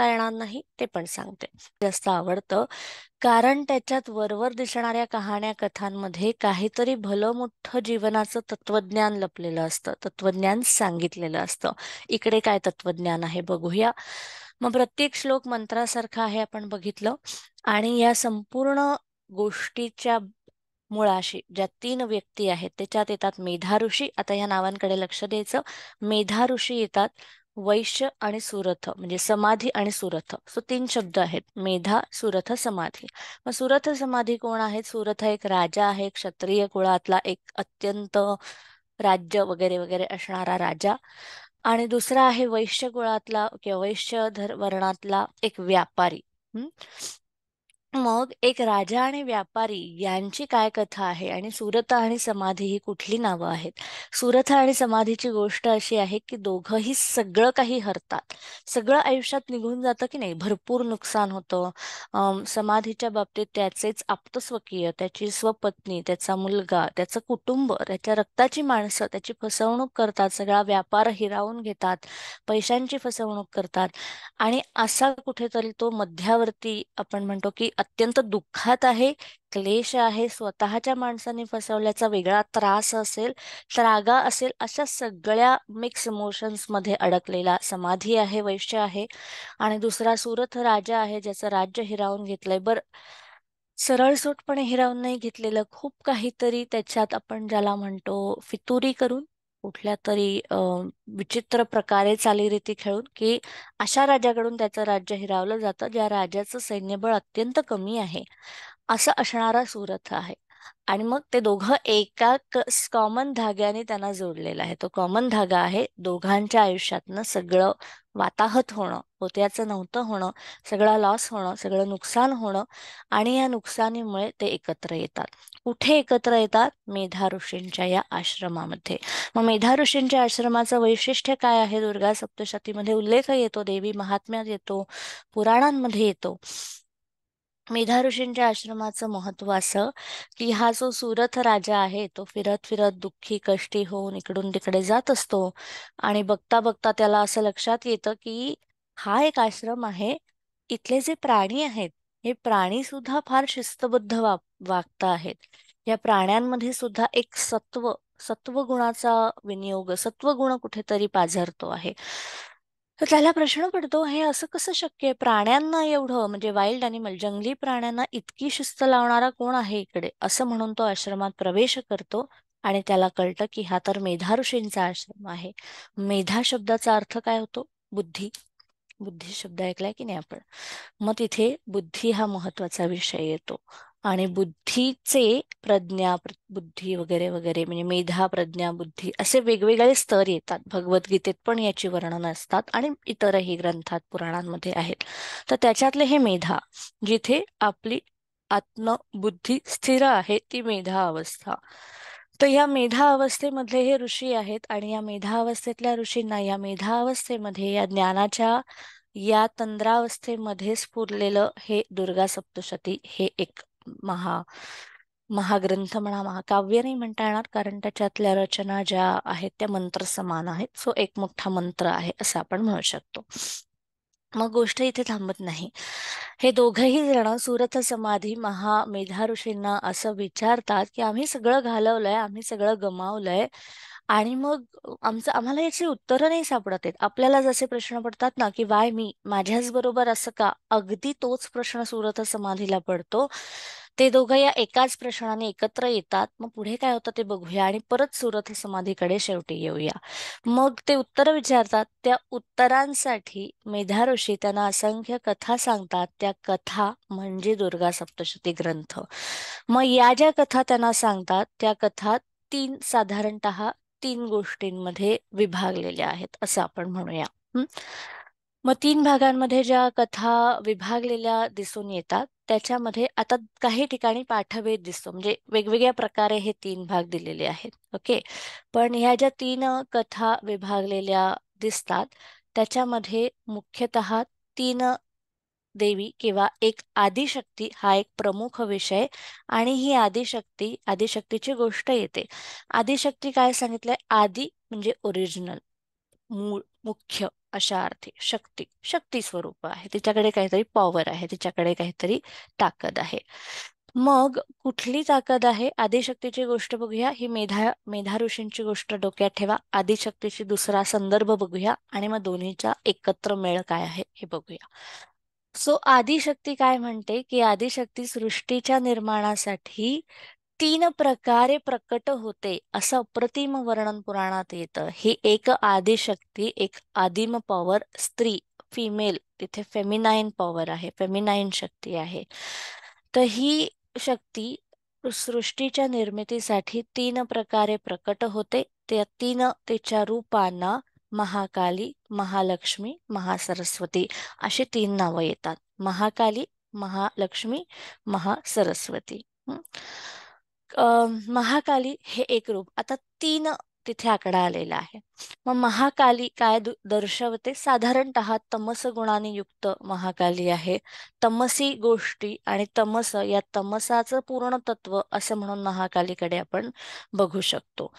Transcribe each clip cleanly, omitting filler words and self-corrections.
येणार नाही ते पण सांगते. जास्त आवडतं कारण त्याच्यात वरवर दिसणाऱ्या कहाण्या कथांमध्ये काहीतरी भलं मोठं जीवनाचं तत्वज्ञान लपलेलं असतं, तत्वज्ञान सांगितलेलं असतं. इकडे काय तत्वज्ञान आहे बघूया. मग प्रत्येक श्लोक मंत्रासारखा आहे आपण बघितलं. आणि या संपूर्ण गोष्टीच्या मुळाशी ज्या तीन व्यक्ती आहेत त्याच्यात येतात मेधा ऋषी. आता या नावांकडे लक्ष द्यायचं. मेधा ऋषी येतात, वैश्य आणि सुरथ, म्हणजे समाधी आणि सुरथ. सो तीन शब्द आहेत, मेधा, सुरथ, समाधी. मग सुरथ समाधी कोण आहेत? सुरथ एक राजा आहे, क्षत्रिय कुळातला एक अत्यंत राज्य वगैरे वगैरे असणारा राजा. आणि दुसरा आहे वैश्य कुळातला किंवा वैश्य वर्णातला एक व्यापारी. मग एक राजा आणि व्यापारी यांची काय कथा आहे, आणि सुरथ आणि समाधी ही कुठली नावं आहेत? सुरथ आणि समाधीची गोष्ट अशी आहे की दोघंही सगळं काही हरतात. सगळं आयुष्यात निघून जातं की नाही, भरपूर नुकसान होतं. समाधीच्या बाबतीत त्याचेच आप्तस्वकीय, त्याची स्वपत्नी, त्याचा मुलगा, त्याचं कुटुंब, त्याच्या रक्ताची माणसं त्याची फसवणूक करतात, सगळा व्यापार हिरावून घेतात, पैशांची फसवणूक करतात. आणि असा कुठेतरी तो मध्यावर्ती आपण म्हणतो की अत्यंत दुःखात आहे, क्लेश आहे, स्वतःच्या माणसाने फसवल्याचा वेगळा त्रास असेल, त्रागा असेल, अशा सगळ्या मिक्स इमोशन्स मध्ये अडकलेला समाधी आहे, वैश्य आहे. आणि दुसरा सुरथ राजा आहे, ज्याचं राज्य हिरावून घेतलंय. सरळसोटपणे हिरावून नाही घेतलेलं, खूप काहीतरी त्याच्यात आपण ज्याला म्हणतो फितुरी करून, कुठल्या तरी विचित्र प्रकारे चालीरीती खेळून, की अशा राजाकडून त्याचं राज्य हिरावलं जातं ज्या राजाचं सैन्यबळ अत्यंत कमी आहे, असं असणारा सुरथ आहे. आणि मग ते दोघं एका कॉमन धाग्याने त्यांना जोडलेला आहे. तो कॉमन धागा आहे दोघांच्या आयुष्यातनं सगळं वाताहत होणं, होत्याचं नव्हतं होणं, सगळं लॉस होणं, सगळं नुकसान होणं. आणि या नुकसानीमुळे ते एकत्र येतात. कुठे एकत्र येतात? मेधा ऋषींच्या या आश्रमामध्ये. मग मेधा ऋषींच्या आश्रमाचं वैशिष्ट्य काय आहे? दुर्गा सप्तशतीमध्ये उल्लेख येतो, देवी महात्म्यात येतो, पुराणांमध्ये येतो. मेधा ऋषींच्या आश्रमाचं महत्व असं की हा जो सुरथ राजा आहे तो फिरत फिरत दुःखी कष्टी होऊन इकडून तिकडे जात असतो. आणि बघता बघता त्याला असं लक्षात येतं की हा एक आश्रम आहे, इथले जे प्राणी आहेत हे प्राणी सुद्धा फार शिस्तबद्ध वागता आहेत. या प्राण्यांमध्ये सुद्धा एक सत्वगुणाचा विनियोग, सत्वगुण कुठेतरी पाझरतो आहे. तर त्याला प्रश्न पडतो, हे असं कसं शक्य आहे? प्राण्यांना एवढं, म्हणजे वाईल्ड अॅनिमल, जंगली प्राण्यांना इतकी शिस्त लावणारा कोण आहे इकडे? असं म्हणून तो आश्रमात प्रवेश करतो. आणि त्याला कळतं की हा तर मेधा ऋषींचा आश्रम आहे. मेधा शब्दाचा अर्थ काय होतो? बुद्धी. बुद्धी शब्द ऐकलाय की नाही आपण? मग तिथे बुद्धी हा महत्वाचा विषय येतो. आणि बुद्धीचे बुद्धी वगैरे वगैरे, म्हणजे मेधा, प्रज्ञा, बुद्धी असे वेगवेगळे स्तर येतात. भगवद्गीतेत पण याची वर्णन असतात आणि इतरही ग्रंथात, पुराणांमध्ये आहेत. तर त्याच्यातले हे मेधा, जिथे आपली आत्मबुद्धी स्थिर आहे, ती मेधा अवस्था. तर या मेधा अवस्थेमधले हे ऋषी आहेत. आणि या मेधा अवस्थेतल्या ऋषींना या मेधा अवस्थेमध्ये, या ज्ञानाच्या या तंद्रावस्थेमध्ये स्फुरलेलं हे दुर्गा सप्तशती हे एक महा महाग्रंथ म्हणा, महाकाव्य नाही म्हणता येणार, कारण त्याच्यातल्या रचना ज्या आहेत त्या मंत्र समान आहेत. सो एक मोठा मंत्र आहे असं आपण म्हणू शकतो. मग गोष्ट इथे थांबत नाही. हे दोघही जण सुरथ समाधी मेधा ऋषींना असं विचारतात की आम्ही सगळं घालवलंय, आम्ही सगळं गमावलंय, आणि मग आम्हाला याची उत्तरं नाही सापडत आहेत. आपल्याला जसे प्रश्न पडतात ना की वाय मी, माझ्याच बरोबर असं का, अगदी तोच प्रश्न सुरथ समाधीला पडतो. ते दोघं या एकाच प्रश्नाने एकत्र येतात. मग पुढे काय होतं ते बघूया आणि परत सुरथ समाधीकडे शेवटी येऊया. मग ते उत्तर विचारतात. त्या उत्तरांसाठी मेधा ऋषी त्यांना असंख्य कथा सांगतात. त्या कथा म्हणजे दुर्गा सप्तशती ग्रंथ. मग या ज्या कथा त्यांना सांगतात त्या कथा साधारणतः तीन गोष्टींमध्ये विभागलेल्या आहेत असं आपण म्हणूया. मग तीन भागांमध्ये ज्या कथा विभागलेल्या दिसून येतात त्याच्यामध्ये आता काही ठिकाणी पाठभेद दिसतो, म्हणजे वेगवेगळ्या प्रकारे हे तीन भाग दिलेले आहेत. ओके. पण ह्या ज्या तीन कथा विभागलेल्या दिसतात त्याच्यामध्ये मुख्यतः तीन देवी किंवा एक आदिशक्ती हा एक प्रमुख विषय. आणि ही आदिशक्तीची गोष्ट येते. आदिशक्ती काय सांगितलंय? आदी म्हणजे ओरिजिनल, मूळ, मुख्य अशा अर्थी शक्ती, शक्ती स्वरूप आहे, तिच्याकडे काहीतरी पॉवर आहे, तिच्याकडे काहीतरी ताकद आहे. मग कुठली ताकद आहे? आदिशक्तीची गोष्ट बघूया. ही मेधा ऋषींची गोष्ट डोक्यात ठेवा. आदिशक्तीची दुसरा संदर्भ बघूया आणि मग दोन्हीचा एकत्र मेळ काय आहे हे बघूया. सो आदिशक्ती काय म्हणते की आदिशक्ती सृष्टीच्या निर्माणासाठी तीन प्रकारे प्रकट होते असं अप्रतिम वर्णन पुराणात येतं. ही एक आदिशक्ती, एक आदिम पॉवर, स्त्री, फिमेल, तिथे फेमिनाईन पॉवर आहे, फेमिनाईन शक्ती आहे. तर ही शक्ती सृष्टीच्या निर्मितीसाठी तीन प्रकारे प्रकट होते. त्या तीन तिच्या रूपांना महाकाली, महालक्ष्मी, महासरस्वती अशी तीन नावं येतात. महाकाली, महालक्ष्मी, महासरस्वती. हं. महाकाली हे एक रूप. आता तीन तिथे आकडा आलेला आहे. मग महाकाली काय दर्शवते? साधारणतः तमस गुणाने युक्त महाकाली आहे. तमसी गोष्टी आणि तमस, या तमसाचं पूर्ण तत्व असं म्हणून महाकालीकडे आपण बघू शकतो.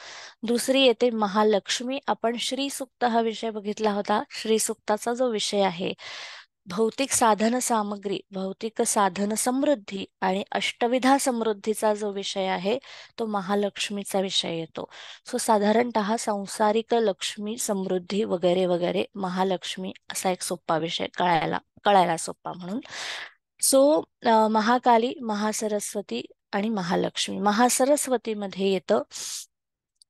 दुसरी येते महालक्ष्मी. आपण श्री सुक्त हा विषय बघितला होता. श्री सुक्ताचा जो विषय आहे, भौतिक साधन सामग्री, भौतिक साधन समृद्धी आणि अष्टविधा समृद्धीचा जो विषय आहे तो महालक्ष्मीचा विषय येतो. सो साधारणतः सांसारिक लक्ष्मी, समृद्धी वगैरे वगैरे महालक्ष्मी असा एक सोपा विषय कळायला कळायला सोपा म्हणून. सो महाकाली, महासरस्वती आणि महालक्ष्मी. महासरस्वतीमध्ये येतं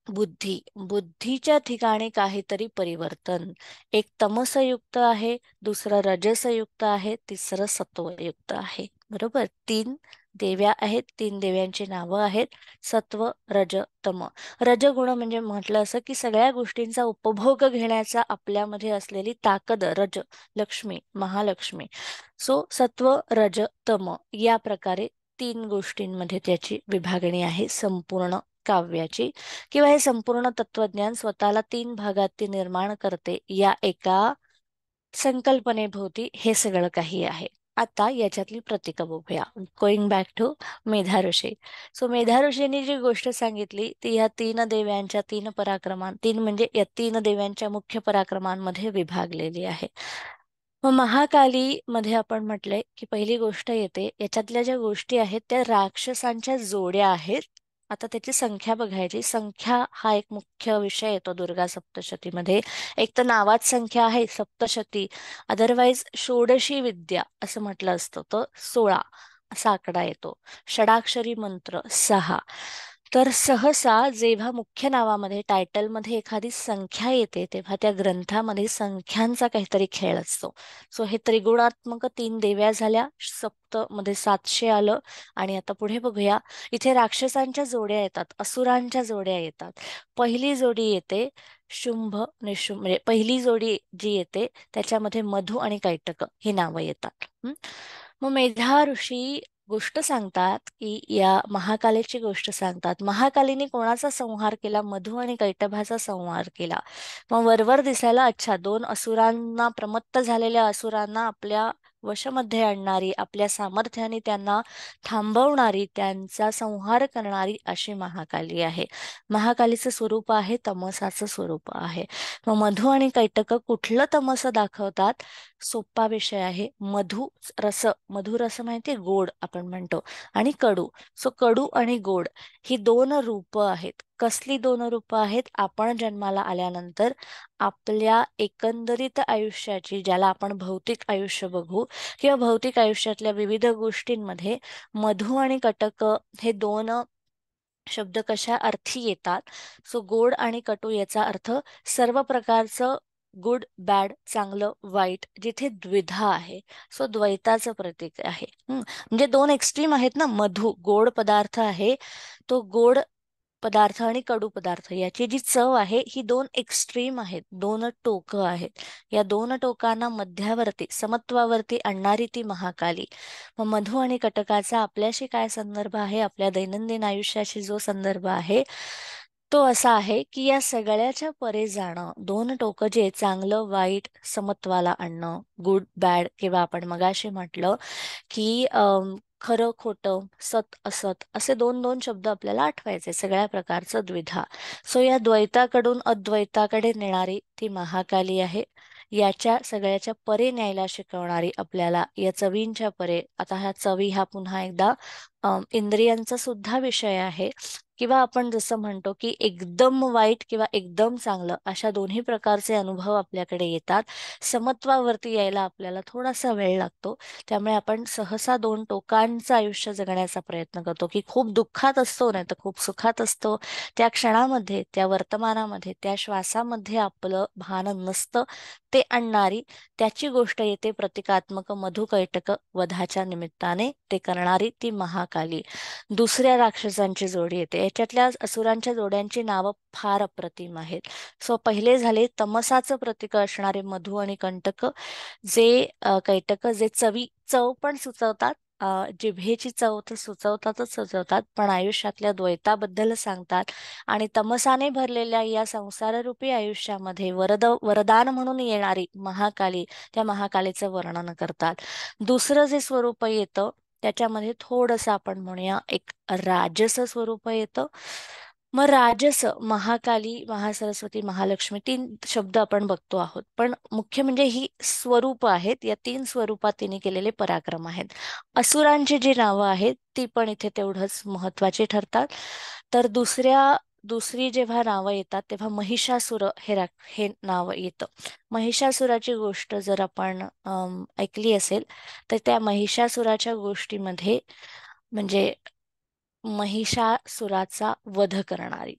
बुद्धी. बुद्धीच्या ठिकाणी काहीतरी परिवर्तन. एक तमसयुक्त आहे, दुसरं रजसयुक्त आहे, तिसरं सत्वयुक्त आहे. बरोबर, तीन देव्या आहेत, तीन देव्यांची नावं आहेत, सत्व, रज, तम. रजगुण म्हणजे म्हटलं असं की सगळ्या गोष्टींचा उपभोग घेण्याचा आपल्यामध्ये असलेली ताकद, रज, लक्ष्मी, महालक्ष्मी. सो सत्व, रज, तम या प्रकारे तीन गोष्टींमध्ये त्याची विभागणी आहे संपूर्ण काव्याची. किंवा हे संपूर्ण तत्वज्ञान स्वतःला तीन भागात ती निर्माण करते या एका संकल्पनेभोवती हे सगळं काही आहे. आता याच्यातली प्रतीकं बघूया. Going back to Medha Rishi. So Medha ऋषींनी जी गोष्ट सांगितली ती या तीन देव्यांच्या तीन तीन म्हणजे या तीन देव्यांच्या मुख्य पराक्रमांमध्ये विभागलेली आहे. मग महाकाली मध्ये आपण म्हटलंय की पहिली गोष्ट येते, याच्यातल्या ज्या गोष्टी आहेत त्या राक्षसांच्या जोड्या आहेत. आता त्याची संख्या बघायची. संख्या हा एक मुख्य विषय येतो दुर्गा सप्तशतीमध्ये. एक तर नावात संख्या आहे सप्तशती, अदरवाईज षोडशी विद्या असं म्हटलं असतं, तर 16 असा आकडा येतो. षडाक्षरी मंत्र 6. तर सहसा जेव्हा मुख्य नावामध्ये, टायटलमध्ये एखादी संख्या येते तेव्हा त्या ग्रंथामध्ये संख्यांचा काहीतरी खेळ असतो. सो हे त्रिगुणात्मक तीन देव्या झाल्या, सप्त मध्ये 700 आलं. आणि आता पुढे बघूया, इथे राक्षसांच्या जोड्या येतात, असुरांच्या जोड्या येतात. पहिली जोडी येते शुंभ निशुंभ, म्हणजे पहिली जोडी जी येते त्याच्यामध्ये मधु आणि कैटक ही नावं येतात. मग मेधा ऋषी गोष्ट सांगतात की या महाकालीची गोष्ट सांगतात. महाकालीने कोणाचा संहार केला? मधु आणि कैटभाचा संहार केला. मग वरवर दिसायला अच्छा, दोन असुरांना, प्रमत्त झालेल्या असुरांना आपल्या वशमध्ये आणणारी, आपल्या सामर्थ्याने त्यांना थांबवणारी, त्यांचा संहार करणारी अशी महाकाली आहे. महाकालीचं स्वरूप आहे तमसाचं स्वरूप आहे. मग मधु आणि कैटक कुठलं तमस दाखवतात? सोपा विषय आहे. मधुरस माहितीये, गोड आपण म्हणतो, आणि कडू. सो कडू आणि गोड ही दोन रूप आहेत. कसली दोन रूप आहेत? आपण जन्माला आल्यानंतर आपल्या एकंदरीत आयुष्याची, ज्याला आपण भौतिक आयुष्य बघू किंवा भौतिक आयुष्यातल्या विविध गोष्टींमध्ये मधु आणि कटक हे दोन शब्द कशा अर्थी येतात? सो गोड आणि कटू याचा अर्थ सर्व प्रकारचं गुड, बॅड, चांगलं, वाईट, जिथे द्विधा आहे. सो द्वैताचं प्रतीक आहे. म्हणजे दोन एक्स्ट्रीम आहेत ना. मधु गोड पदार्थ आहे, तो गोड पदार्थ आणि कडू पदार्थ याची जी चव आहे ही दोन एक्स्ट्रीम आहेत, दोन टोकं आहेत. या दोन टोकांना मध्यावरती, समत्वावरती आणणारी ती महाकाली. मग मधु आणि कटकाचा आपल्याशी काय संदर्भ आहे? आपल्या दैनंदिन आयुष्याशी जो संदर्भ आहे तो असा आहे की या सगळ्याच्या परे जाणं, दोन टोकं जे चांगलं वाईट समत्वाला आणणं, गुड बॅड, किंवा आपण मगाशी म्हटलं की खरं खोटं, सत असत, असे दोन दोन शब्द आपल्याला आठवायचे, सगळ्या प्रकारचं द्विधा. सो या द्वैताकडून अद्वैताकडे नेणारी ती महाकाली आहे. याच्या सगळ्याच्या परे न्यायला शिकवणारी आपल्याला या चवींच्या परे. आता ह्या चवी हा पुन्हा एकदा इंद्रियांचा सुद्धा विषय आहे. किंवा आपण जसं म्हणतो की एकदम वाईट किंवा एकदम चांगलं अशा दोन्ही प्रकारचे अनुभव आपल्याकडे येतात. समत्वावरती यायला आपल्याला थोडासा वेळ लागतो. त्यामुळे आपण सहसा दोन टोकांचं आयुष्य जगण्याचा प्रयत्न करतो, की खूप दुःखात असतो नाही तर खूप सुखात असतो. त्या क्षणामध्ये, त्या वर्तमानामध्ये, त्या श्वासामध्ये आपलं भान नसतं. ते आणणारी त्याची गोष्ट येते प्रतिकात्मक मधुकैटक वधाच्या निमित्ताने. ते करणारी ती महाकाली. दुसऱ्या राक्षसांची जोडी येते. याच्यातल्या असुरांच्या जोड्यांची नावं फार अप्रतिम आहेत. सो पहिले झाले तमसाचं प्रतीक असणारे मधु आणि कंटक, जे कैटक जे चव पण सुचवतात. जिभेची चव तर सुचवतातच सुचवतात, पण आयुष्यातल्या द्वैताबद्दल सांगतात. आणि तमसाने भरलेल्या या संसाररूपी आयुष्यामध्ये वरदान म्हणून येणारी महाकाली, त्या महाकालीचं वर्णन करतात. दुसरं जे स्वरूप येतं त्याच्यामध्ये थोडंसं आपण म्हणूया एक राजस स्वरूप येतं. मग राजस, महाकाली, महासरस्वती, महालक्ष्मी, तीन शब्द आपण बघतो आहोत, पण मुख्य म्हणजे ही स्वरूप आहेत. या तीन स्वरूपात तिने केलेले पराक्रम आहेत. असुरांची जी नावं आहेत ती पण इथे तेवढंच महत्वाची ठरतात. तर दुसरी जेव्हा नावं येतात तेव्हा महिषासुर हे नाव येतं. महिषासुराची गोष्ट जर आपण ऐकली असेल तर त्या महिषासुराच्या गोष्टीमध्ये म्हणजे महिषासुराचा वध करणारी,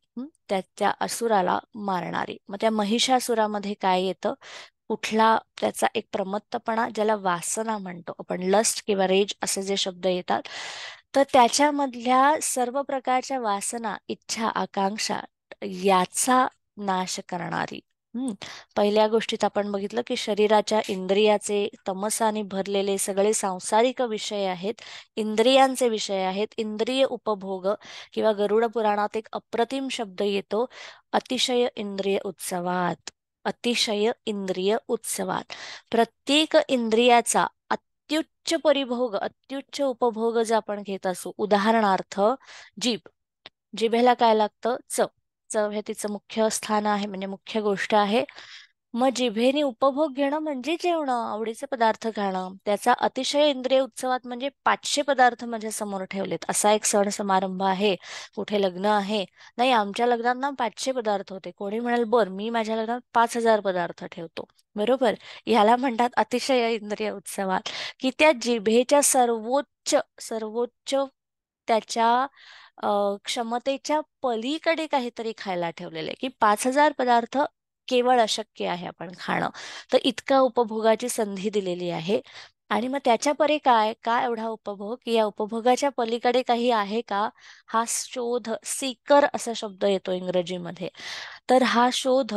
त्या असुराला मारणारी. मग त्या महिषासुरामध्ये काय येतं, कुठला त्याचा एक प्रमत्तपणा, ज्याला वासना म्हणतो आपण, लस्ट किंवा रेज असे जे शब्द येतात, तर त्याच्यामधल्या सर्व प्रकारच्या वासना, इच्छा, आकांक्षा याचा नाश करणारी. हम्म पहिल्या गोष्टीत आपण बघितलं की शरीराच्या इंद्रियाचे तमसाने भरलेले सगळे सांसारिक विषय आहेत, इंद्रियांचे विषय आहेत. इंद्रिय उपभोग किंवा गरुड पुराणात एक अप्रतिम शब्द येतो, अतिशय इंद्रिय उत्सवात. अतिशय इंद्रिय उत्सवात प्रत्येक इंद्रियाचा अत्युच्च परिभोग, अत्युच्च उपभोग जर आपण घेत असू, उदाहरणार्थ जीभ. जिभेला काय लागतं, चव. चव हे तिचं मुख्य स्थान आहे, म्हणजे मुख्य गोष्ट आहे. मग जिभेने उपभोग घेणं म्हणजे जेवणं, आवडीचे पदार्थ खाणं. त्याचा अतिशय इंद्रिय उत्सवात म्हणजे 500 पदार्थ माझ्या समोर ठेवलेत. असा एक सण समारंभ आहे, कुठे लग्न आहे, नाही आमच्या लग्नात ना 500 पदार्थ होते. कोणी म्हणाल बर मी माझ्या लग्नात 5000 पदार्थ ठेवतो. बरोबर. ह्याला म्हणतात अतिशय इंद्रिय उत्सवात. की त्या जिभेच्या सर्वोच्च सर्वोच्च त्याच्या क्षमतेच्या पलीकडे काहीतरी खायला ठेवलेलं आहे, की 5000 पदार्थ केवळ अशक्य आहे आपण खाणं. तर इतका उपभोगाची संधी दिलेली आहे. आणि मग त्याच्या परी काय काय एवढा उपभोग, की या उपभोगाच्या पलीकडे काही आहे का, हा शोध, सीकर असा शब्द येतो इंग्रजीमध्ये. तर हा शोध,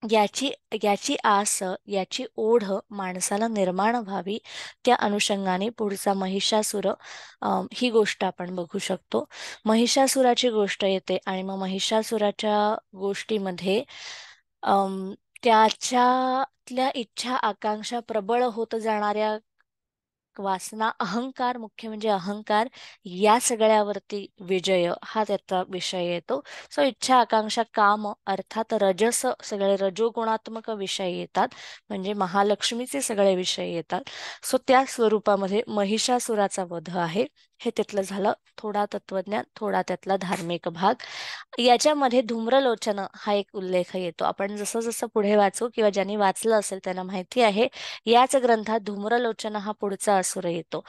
याची याची आस, याची ओढ माणसाला निर्माण व्हावी, त्या अनुषंगाने पुढचा महिषासुर, ही गोष्ट आपण बघू शकतो. महिषासुराची गोष्ट येते आणि मग महिषासुराच्या गोष्टीमध्ये अम, त्याच्यातल्या इच्छा आकांक्षा प्रबळ होत जाणाऱ्या वासना, अहंकार, मुख्य म्हणजे अहंकार, या सगळ्यावरती विजय हा त्याचा विषय येतो. सो इच्छा आकांक्षा काम अर्थात रजस, सगळे रजोगुणात्मक विषय येतात, म्हणजे महालक्ष्मीचे सगळे विषय येतात. सो त्या स्वरूपामध्ये महिषासुराचा वध आहे. हे त्यातलं झालं थोडा तत्वज्ञान, थोडा त्यातला धार्मिक भाग. याच्यामध्ये धूम्रलोचन हा एक उल्लेख येतो. आपण जसं जसं पुढे वाचू किंवा ज्यांनी वाचलं असेल त्यांना माहिती आहे, याच ग्रंथात धूम्रलोचन हा पुढचा असुर येतो.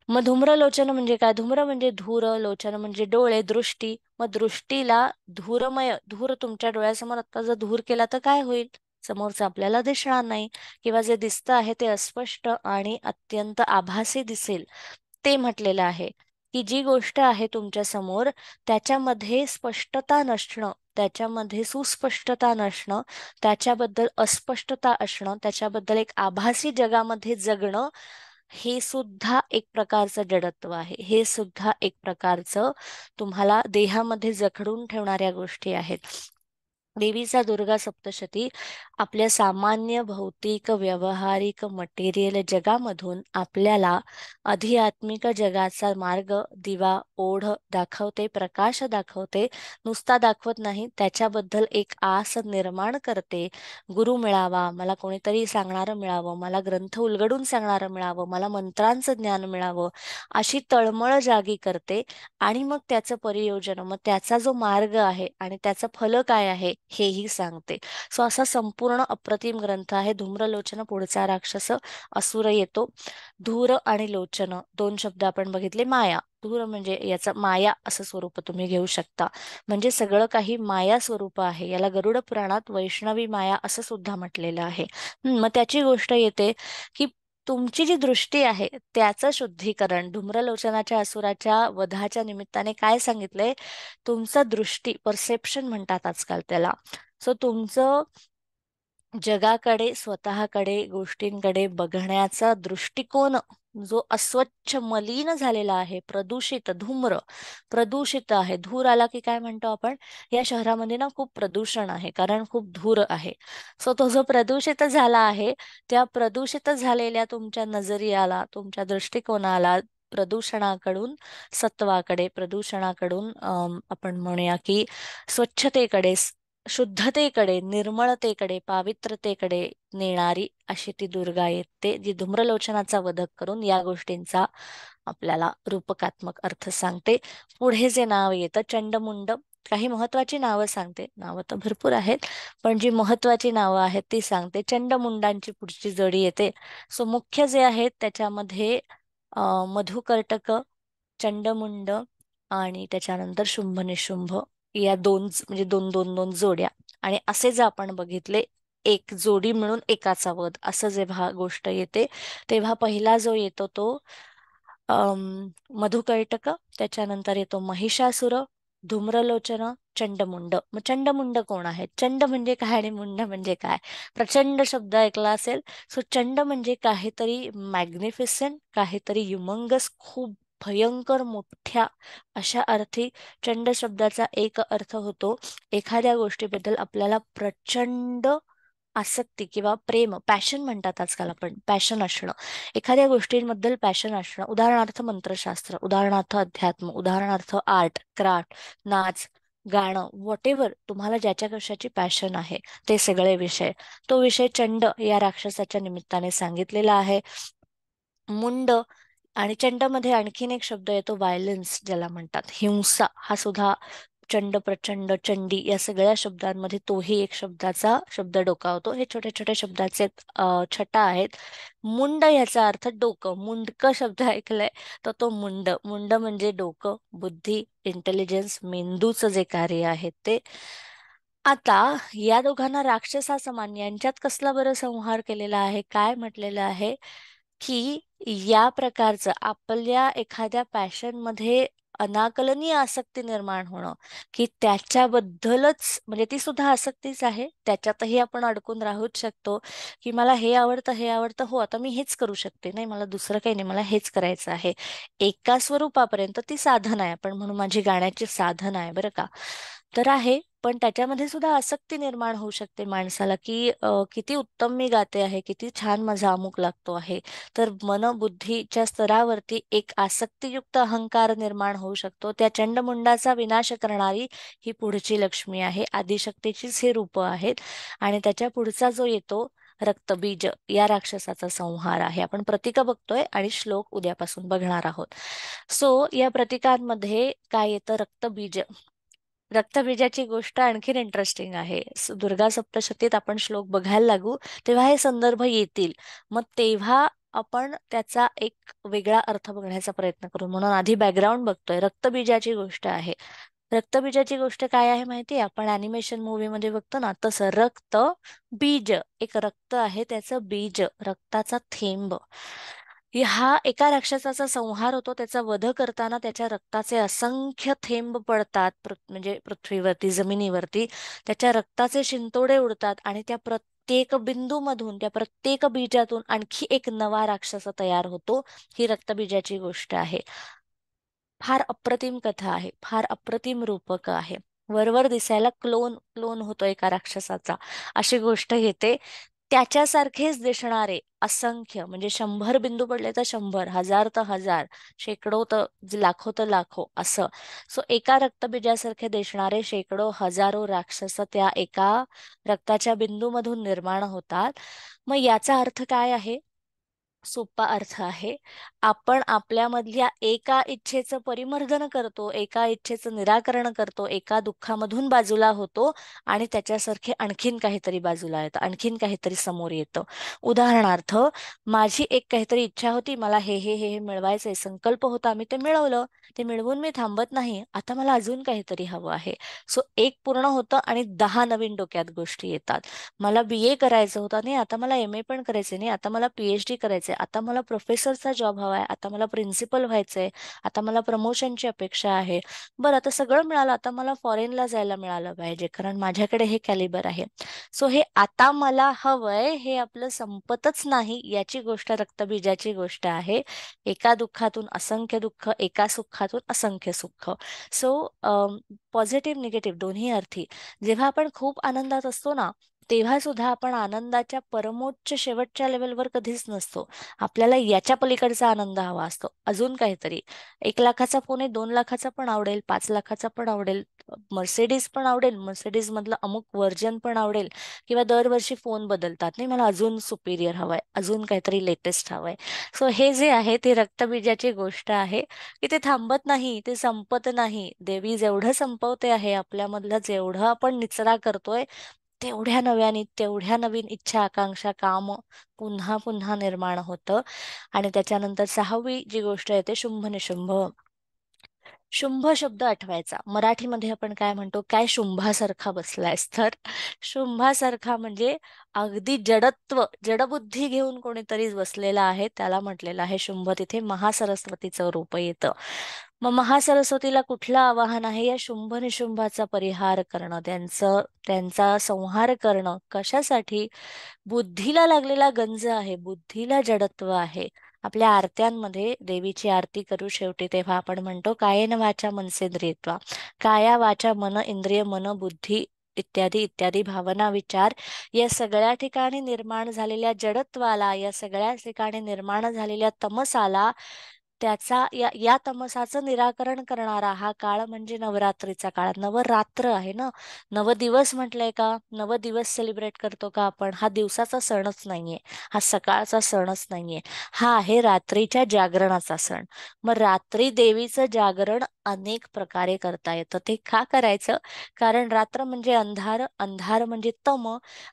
मग धूम्रलोचन म्हणजे काय, धूम्र म्हणजे धूर, लोचन म्हणजे डोळे, दृष्टी. मग दृष्टीला धूरमय, धूर तुमच्या डोळ्यासमोर आता जर धूर केला तर काय होईल, समोरचं आपल्याला दिसणार नाही, किंवा जे दिसतं आहे ते अस्पष्ट आणि अत्यंत आभासी दिसेल. ते म्हटलेलं आहे की जी गोष्ट आहे तुमच्या समोर त्याच्यामध्ये स्पष्टता नसणं, त्याच्यामध्ये सुस्पष्टता नसणं, त्याच्याबद्दल अस्पष्टता असणं, त्याच्याबद्दल एक आभासी जगामध्ये जगणं, हे सुद्धा एक प्रकारचं जडत्व आहे. हे सुद्धा एक प्रकारचं तुम्हाला देहामध्ये जखडून ठेवणाऱ्या गोष्टी आहेत. देवीचा दुर्गा सप्तशती आपल्या सामान्य भौतिक व्यावहारिक मटेरियल जगामधून आपल्याला आध्यात्मिक जगाचा मार्ग, दिवा, ओढ दाखवते, प्रकाश दाखवते. नुसता दाखवत नाही, त्याच्याबद्दल एक आस निर्माण करते. गुरु मिळावा, मला कोणीतरी सांगणारं मिळावं, मला ग्रंथ उलगडून सांगणारं मिळावं, मला मंत्रांचं ज्ञान मिळावं, अशी तळमळ जागी करते. आणि मग त्याचं परियोजन, मग त्याचा जो मार्ग आहे आणि त्याचं फल काय आहे हेही सांगते. सो असा संपूर्ण अप्रतिम ग्रंथ आहे. धूम्रलोचन पुढचा राक्षस असुर येतो. धूर आणि लोचन दोन शब्द आपण बघितले. माया, धूर म्हणजे याचं माया असं स्वरूप तुम्ही घेऊ शकता. म्हणजे सगळं काही माया स्वरूप आहे. याला गरुड पुराणात वैष्णवी माया असं सुद्धा म्हटलेलं आहे. मग त्याची गोष्ट येते की तुमची जी दृष्टी आहे त्याचं शुद्धीकरण धूम्रलोचनाच्या असुराच्या वधाच्या निमित्ताने काय सांगितलंय. तुमचं दृष्टी, परसेप्शन म्हणतात आजकाल त्याला. सो तुमचं जगाकडे, स्वतःकडे, गोष्टींकडे बघण्याचा दृष्टिकोन जो अस्वच्छ मलिन झालेला आहे, प्रदूषित, धूम्र प्रदूषित आहे. धूर आला की काय म्हणतो आपण, या शहरामध्ये ना खूप प्रदूषण आहे कारण खूप धूर आहे. सो तो जो प्रदूषित झाला आहे, त्या प्रदूषित झालेल्या तुमच्या नजरियाला, तुमच्या दृष्टिकोनाला प्रदूषणाकडून सत्वाकडे, प्रदूषणाकडून आपण म्हणूया की स्वच्छतेकडे, शुद्धतेकडे, निर्मळतेकडे, पावित्रतेकडे नेणारी अशी ती दुर्गा येते, जी धूम्रलोचनाचा वध करून या गोष्टींचा आपल्याला रूपकात्मक अर्थ सांगते. पुढे जे नाव येतं चंडमुंड, काही महत्वाची नावं सांगते. नावं तर भरपूर आहेत, पण जी महत्वाची नावं आहेत ती सांगते. चंडमुंडांची पुढची जोडी येते. सो मुख्य जे आहेत त्याच्यामध्ये मधुकर्टक, चंडमुंड आणि त्याच्यानंतर शुंभ निशुंभ, या दोन म्हणजे दोन दोन दोन जोड्या. आणि असे जर आपण बघितले, एक जोडी मिळून एकाचा वध असं जेव्हा गोष्ट येते, तेव्हा पहिला जो येतो तो मधुकैटक, त्याच्यानंतर येतो महिषासुर, धूम्रलोचन, चंडमुंड. मग चंडमुंड कोण आहे? चंड म्हणजे काय आणि मुंड म्हणजे काय? प्रचंड शब्द ऐकला असेल. सो चंड म्हणजे काहीतरी मॅग्निफिसंट, काहीतरी युमंगस, खूप भयंकर मोठ्या अशा अर्थी चंड शब्दाचा एक अर्थ होतो एखाद्या गोष्टीबद्दल आपल्याला प्रचंड आसक्ती किंवा प्रेम, पॅशन म्हणतात आजकाल आपण, पॅशन असणं, एखाद्या गोष्टींबद्दल पॅशन असणं. उदाहरणार्थ मंत्रशास्त्र, उदाहरणार्थ अध्यात्म, उदाहरणार्थ आर्ट, क्राफ्ट, नाच, गाणं, व्हॉट एव्हर तुम्हाला ज्याच्या कशाची पॅशन आहे ते सगळे विषय, तो विषय चंड या राक्षसाच्या निमित्ताने सांगितलेला आहे. मुंड आणि चंडमध्ये आणखीन एक शब्द येतो व्हायलन्स, ज्याला म्हणतात हिंसा. हा सुद्धा चंड, प्रचंड, चंडी या सगळ्या शब्दांमध्ये तोही एक शब्दाचा शब्द डोकावतो. हे छोटे छोटे शब्दाचे छटा आहेत. मुंड याचा अर्थ डोकं, मुंडक शब्द ऐकलाय तर तो मुंड. मुंड म्हणजे डोकं, बुद्धी, इंटेलिजन्स, मेंदूचं जे कार्य आहे ते. आता या दोघांना राक्षसा समान यांच्यात कसला बरं संहार केलेला आहे, काय म्हटलेलं आहे की या प्रकारचं आपल्या एखाद्या पॅशन मध्ये अनाकलनीय आसक्ती निर्माण होणं, की त्याच्याबद्दलच, म्हणजे ती सुद्धा आसक्तीच आहे, त्याच्यातही आपण अडकून राहूच शकतो. की मला हे आवडतं, हे आवडतं, हो आता मी हेच करू शकते, नाही मला दुसरं काही नाही, मला हेच करायचं आहे. एका स्वरूपापर्यंत ती साधन आहे, आपण म्हणून माझी गाण्याची साधन आहे बरं का, तर आहे. पण त्याच्यामध्ये सुद्धा आसक्ती निर्माण होऊ शकते माणसाला, की किती उत्तम मी गाते आहे, किती छान माझा अमुक लागतो आहे. तर मनबुद्धीच्या स्तरावरती एक आसक्तीयुक्त अहंकार निर्माण होऊ शकतो. त्या चंडमुंडाचा विनाश करणारी ही पुढची लक्ष्मी आहे, आदिशक्तीचीच हे रूप आहेत. आणि त्याच्या पुढचा जो येतो रक्तबीज, या राक्षसाचा संहार आहे. आपण प्रतीक बघतोय आणि श्लोक उद्यापासून बघणार आहोत. सो या प्रतीकांमध्ये काय येतं, रक्तबीज. रक्तबीजाची गोष्ट आणखीन इंटरेस्टिंग आहे. दुर्गा सप्तशतीत आपण श्लोक बघायला लागू तेव्हा हे संदर्भ येतील. मग तेव्हा आपण त्याचा एक वेगळा अर्थ बघण्याचा प्रयत्न करू. म्हणून आधी बॅकग्राऊंड बघतोय. रक्तबीजाची गोष्ट आहे. रक्तबीजाची गोष्ट काय आहे माहिती आहे? आपण अॅनिमेशन मूवी मध्ये बघतो ना तसं, रक्त बीज, एक रक्त आहे त्याचं बीज, रक्ताचा थेंब. हा एका राक्षसाचा संहार होतो. त्याचा वध करताना त्याच्या रक्ताचे असंख्य थेंब पडतात, म्हणजे पृथ्वीवरती, जमिनीवरती. त्याच्या रक्ताचे शिंतोडे उडतात आणि त्या प्रत्येक बिंदूमधून, त्या प्रत्येक बीजातून आणखी एक नवा राक्षस तयार होतो. ही रक्तबीजाची गोष्ट आहे. फार अप्रतिम कथा आहे, फार अप्रतिम रूपक आहे. वरवर दिसायला क्लोन क्लोन होतो एका राक्षसाचा, अशी गोष्ट येते. त्याच्यासारखेच दिसणारे असंख्य, म्हणजे 100 बिंदू पडले तर 100, 1000 तर 1000, शेकडो तर लाखो तर लाखो असं. सो एका रक्तबीजासारखे दिसणारे शेकडो हजारो राक्षस त्या एका रक्ताच्या बिंदूमधून निर्माण होतात. मग याचा अर्थ काय आहे? सोपा अर्थ आहे, आपण आपल्यामधल्या एका इच्छेचं परिमर्दन करतो, एका इच्छेचं निराकरण करतो, एका दुःखामधून बाजूला होतो आणि त्याच्यासारखे आणखीन काहीतरी बाजूला येतं, आणखीन काहीतरी समोर येतं. उदाहरणार्थ, माझी एक काहीतरी इच्छा होती, मला हे मिळवायचंय, संकल्प होता, मी ते मिळवलं. ते मिळवून मी थांबत नाही, आता मला अजून काहीतरी हवं आहे. सो एक पूर्ण होतं आणि 10 नवीन डोक्यात गोष्टी येतात. मला BA करायचं होतं, नाही आता मला MA पण करायचे, नाही आता मला PhD करायचंय, आता मला प्रोफेसरचा जॉब हवाय, आता मला प्रिन्सिपल व्हायचंय, आता मला प्रमोशनची अपेक्षा आहे. बरं, आता सगळं मिळालं, आता मला फॉरेनला जायला मिळालं पाहिजे, कारण माझ्याकडे हे कॅलिबर आहे. सो हे आता मला हवंय हे आपलं संपतच नाही, याची गोष्ट रक्तबीजाची गोष्ट आहे. एका दुःखातून असंख्य दुःख, एका सुखातून असंख्य सुख. सो पॉझिटिव्ह निगेटिव्ह दोन्ही अर्थी. जेव्हा आपण खूप आनंदात असतो ना, तेव्हा सुद्धा आपण आनंदाच्या परमोच्च शेवटच्या लेवलवर कधीच नसतो. आपल्याला याच्या पलीकडचा आनंद हवा असतो, अजून काहीतरी. 1 लाखाचा फोन आहे, 2 लाखाचा पण आवडेल, 5 लाखाचा पण आवडेल, मर्सिडीज पण आवडेल, मर्सिडीज मधलं अमुक व्हर्जन पण आवडेल, किंवा दरवर्षी फोन बदलतात, नाही मला अजून सुपिरियर हवाय, अजून काहीतरी लेटेस्ट हवंय. सो हे जे आहे ते रक्तबीजाची गोष्ट आहे, की ते थांबत नाही, ते संपत नाही. देवी जेवढं संपवते आहे आपल्यामधलं, जेवढं आपण निचरा करतोय, तेवढ्या नव्याने, तेवढ्या नवीन इच्छा, आकांक्षा, काम पुन्हा पुन्हा निर्माण होतं. आणि त्याच्यानंतर 6वी जी गोष्ट आहे ते शुंभ निशुंभ. शुंभ शब्द आठवायचा. मराठीमध्ये आपण काय म्हणतो, काय शुंभासारखा बसलायस, तर शुंभासारखा म्हणजे अगदी जडत्व, जडबुद्धी घेऊन कोणीतरी बसलेला आहे, त्याला म्हटलेलं आहे शुंभ. तिथे महासरस्वतीचं रूप येतं. मग महासरस्वतीला कुठलं आवाहन आहे? या शुंभ निशुंभाचा परिहार करणं, त्यांचा संहार करणं. कशासाठी? बुद्धीला लागलेला गंज आहे, बुद्धीला जडत्व आहे. आपल्या आरत्यांमध्ये देवीची आरती करू शेवटी तेव्हा आपण म्हणतो, कायेन वाचा मनसेंद्रियत्वा. काया वाचा मन इंद्रिय, मन बुद्धी इत्यादी इत्यादी भावना विचार, या सगळ्या ठिकाणी निर्माण झालेल्या जडत्वाला, या सगळ्या ठिकाणी निर्माण झालेल्या तमसाला, त्याचा या तमसाचं निराकरण करणारा हा काळ म्हणजे नवरात्रीचा काळ. नवरात्र आहे ना, 9 दिवस म्हटलंय का? 9 दिवस सेलिब्रेट करतो का आपण? हा दिवसाचा सणच नाहीये, हा सकाळचा सणच नाहीये, हा आहे रात्रीच्या जागरणाचा सण. मग रात्री देवीचं जागरण अनेक प्रकारे करता येतं. ते का करायचं? कारण रात्र म्हणजे अंधार, अंधार म्हणजे तम,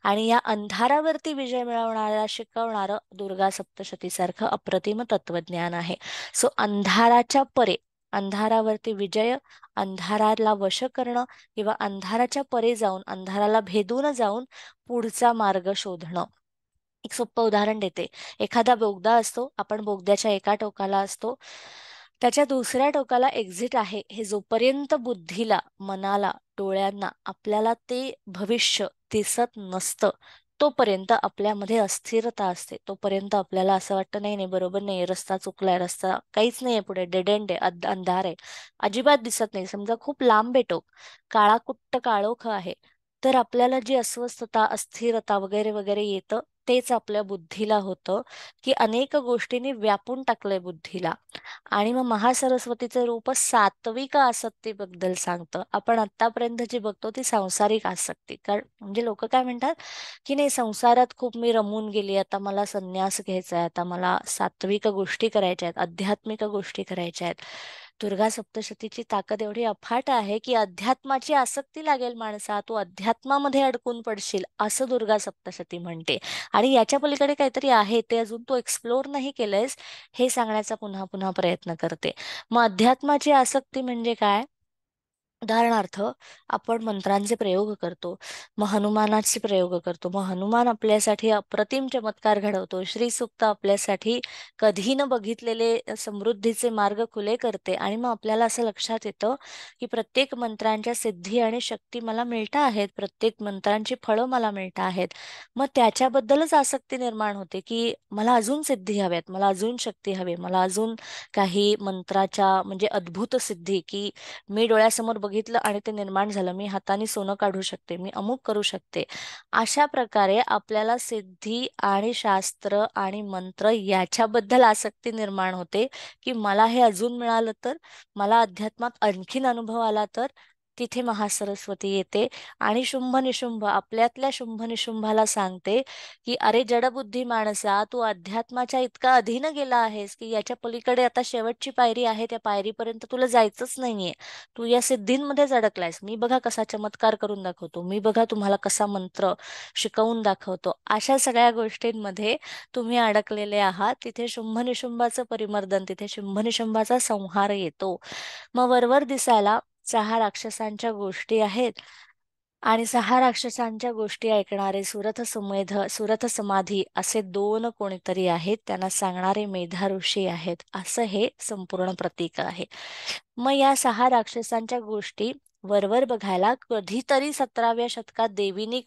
आणि या अंधारावरती विजय मिळवणारा, शिकवणारं दुर्गा सप्तशती सारखं अप्रतिम तत्वज्ञान आहे. सो अंधाराच्या परे, अंधारावरती विजय, अंधाराला वश करणं, किंवा अंधाराच्या परे जाऊन, अंधाराला भेदून जाऊन पुढचा मार्ग शोधणं. एक सोपं उदाहरण देते. एखादा बोगदा असतो, आपण बोगद्याच्या एका टोकाला असतो, त्याच्या दुसऱ्या टोकाला एक्झिट आहे, हे जोपर्यंत बुद्धीला, मनाला, डोळ्यांना आपल्याला ते भविष्य दिसत नसतं, तोपर्यंत आपल्यामध्ये अस्थिरता असते. तोपर्यंत आपल्याला असं वाटतं, नाही नाही बरोबर नाही, रस्ता चुकलाय, रस्ता काहीच नाहीये पुढे, डेड एंड आहे, अंधार आहे, अजिबात दिसत नाही. समजा खूप लांब आहे टोक, काळा कुट्ट काळोख आहे, तर आपल्याला जी अस्वस्थता, अस्थिरता वगैरे वगैरे येतं, तेच आपल्या बुद्धीला होतं, की अनेक गोष्टींनी व्यापून टाकलंय बुद्धीला. आणि मग महासरस्वतीचं रूप सात्विक आसक्तीबद्दल सांगतं. आपण आतापर्यंत जी बघतो ती सांसारिक आसक्ती, कारण म्हणजे लोक काय म्हणतात, की नाही संसारात खूप मी रमून गेली, आता मला संन्यास घ्यायचा आहे, आता मला सात्विक गोष्टी करायच्या आहेत, आध्यात्मिक गोष्टी करायच्या आहेत. दुर्गा सप्तशतीची ताकद एवढी अफाट आहे, की अध्यात्माची आसक्ती लागेल माणसा, तू अध्यात्मामध्ये अडकून पडशील, असं दुर्गा सप्तशती म्हणते. आणि याच्या पलीकडे काहीतरी आहे, ते अजून तू एक्सप्लोर नाही केलंयस, हे सांगण्याचा पुन्हा पुन्हा प्रयत्न करते. मग अध्यात्माची आसक्ती म्हणजे काय? उदाहरणार्थ, आपण मंत्रांचे प्रयोग करतो, मग हनुमानाचे प्रयोग करतो, मग हनुमान आपल्यासाठी अप्रतिम चमत्कार घडवतो, श्री सुक्त आपल्यासाठी कधी न बघितलेले समृद्धीचे मार्ग खुले करते, आणि मग आपल्याला असं लक्षात येतं, की प्रत्येक मंत्रांच्या सिद्धी आणि शक्ती मला मिळता आहेत, प्रत्येक मंत्रांची फळं मला मिळता आहेत. मग त्याच्याबद्दलच आसक्ती निर्माण होते, की मला अजून सिद्धी हव्यात, मला अजून शक्ती हवी, मला अजून काही मंत्राच्या म्हणजे अद्भुत सिद्धी, की मी डोळ्यासमोर बघितलं आणि ते निर्माण झालं, मी हाताने सोनं काढू शकते, मी अमुक करू शकते. अशा प्रकारे आपल्याला सिद्धी आणि शास्त्र आणि मंत्र याच्याबद्दल आसक्ती निर्माण होते, की मला हे अजून मिळालं तर, मला अध्यात्मात आणखीन अनुभव आला तर. तिथे महासरस्वती येते आणि शुंभ निशुंभ आपल्यातल्या शुंभ निशुंभाला सांगते की अरे जडबुद्धी माणसा, तू अध्यात्माच्या इतका अधीन गेला आहेस की याच्या पलीकडे आता शेवटची पायरी आहे, त्या पायरीपर्यंत तुला जायचंच नाहीये. तू या सिद्धींमध्येच अडकलायस. मी बघा कसा चमत्कार करून दाखवतो, मी बघा तुम्हाला कसा मंत्र शिकवून दाखवतो. अशा सगळ्या गोष्टींमध्ये तुम्ही अडकलेले आहात. तिथे शुंभ निशुंभाचं परिमर्दन, तिथे शुंभ निशुंभाचा संहार येतो. मग वरवर दिसायला 6 राक्षसांच्या गोष्टी आहेत आणि 6 राक्षसांच्या गोष्टी ऐकणारे सुरथ समाधी असे 2 कोणीतरी आहेत, त्यांना सांगणारे मेधा ऋषी आहेत, असं हे संपूर्ण प्रतीक आहे. मग या 6 राक्षसांच्या गोष्टी वरवर बघायला कधीतरी 17व्या शतकात देवीनी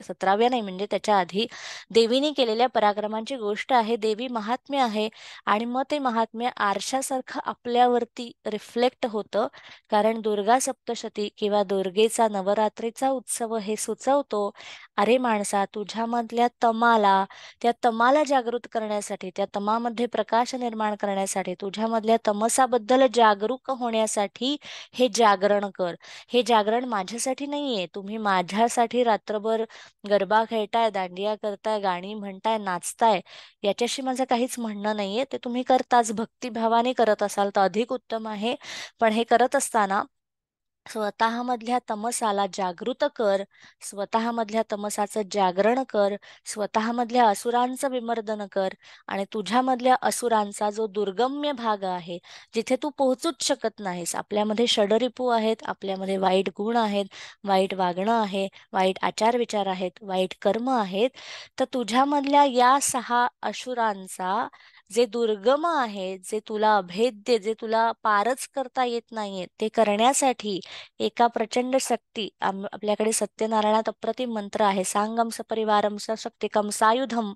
17व्या नाही म्हणजे त्याच्या आधी देवीनी केलेल्या पराक्रमांची गोष्ट आहे, देवी महात्म्य आहे. आणि मग ते महात्म्य आरशासारखं आपल्यावरती रिफ्लेक्ट होतं, कारण दुर्गा सप्तशती किंवा दुर्गेचा नवरात्रीचा उत्सव हे सुचवतो, अरे माणसा, तुझ्यामधल्या तमाला, त्या तमाला जागृत करण्यासाठी, त्या तमामध्ये प्रकाश निर्माण करण्यासाठी, तुझ्यामधल्या तमसाबद्दल जागरूक होण्यासाठी हे जागरण कर. हे जागरण माझ्यासाठी नाहीये. तुम्ही माझ्यासाठी रात्रभर गरबा खेळताय, दांडिया करताय, गाणी म्हणताय, नाचताय, याच्याशी माझं काहीच म्हणणं नाहीये. ते तुम्ही करताच, भक्तिभावाने करत असाल तर अधिक उत्तम आहे. पण हे करत असताना स्वतःमधल्या तमसाला जागृत कर, स्वतःमधल्या तमसाचं जागरण कर, स्वतःमधल्या असुरांचं विमर्दन कर. आणि तुझ्यामधल्या असुरांचा जो दुर्गम्य भाग आहे, जिथे तू पोहोचूच शकत नाहीस, आपल्यामध्ये षडरिपू आहेत, आपल्यामध्ये वाईट गुण आहेत, वाईट वागणं आहे, वाईट आचारविचार आहेत, वाईट कर्म आहेत, तर तुझ्यामधल्या या 6 असुरांचा जे दुर्गम आहे, जे तुला अभेद्य, जे तुला पारच करता येत नाहीये, ते करण्यासाठी एका प्रचंड शक्ती, आपल्याकडे सत्यनारायणात अप्रतिम मंत्र आहे, सांगम सपरिवारम सशक्तिकम सायुधम,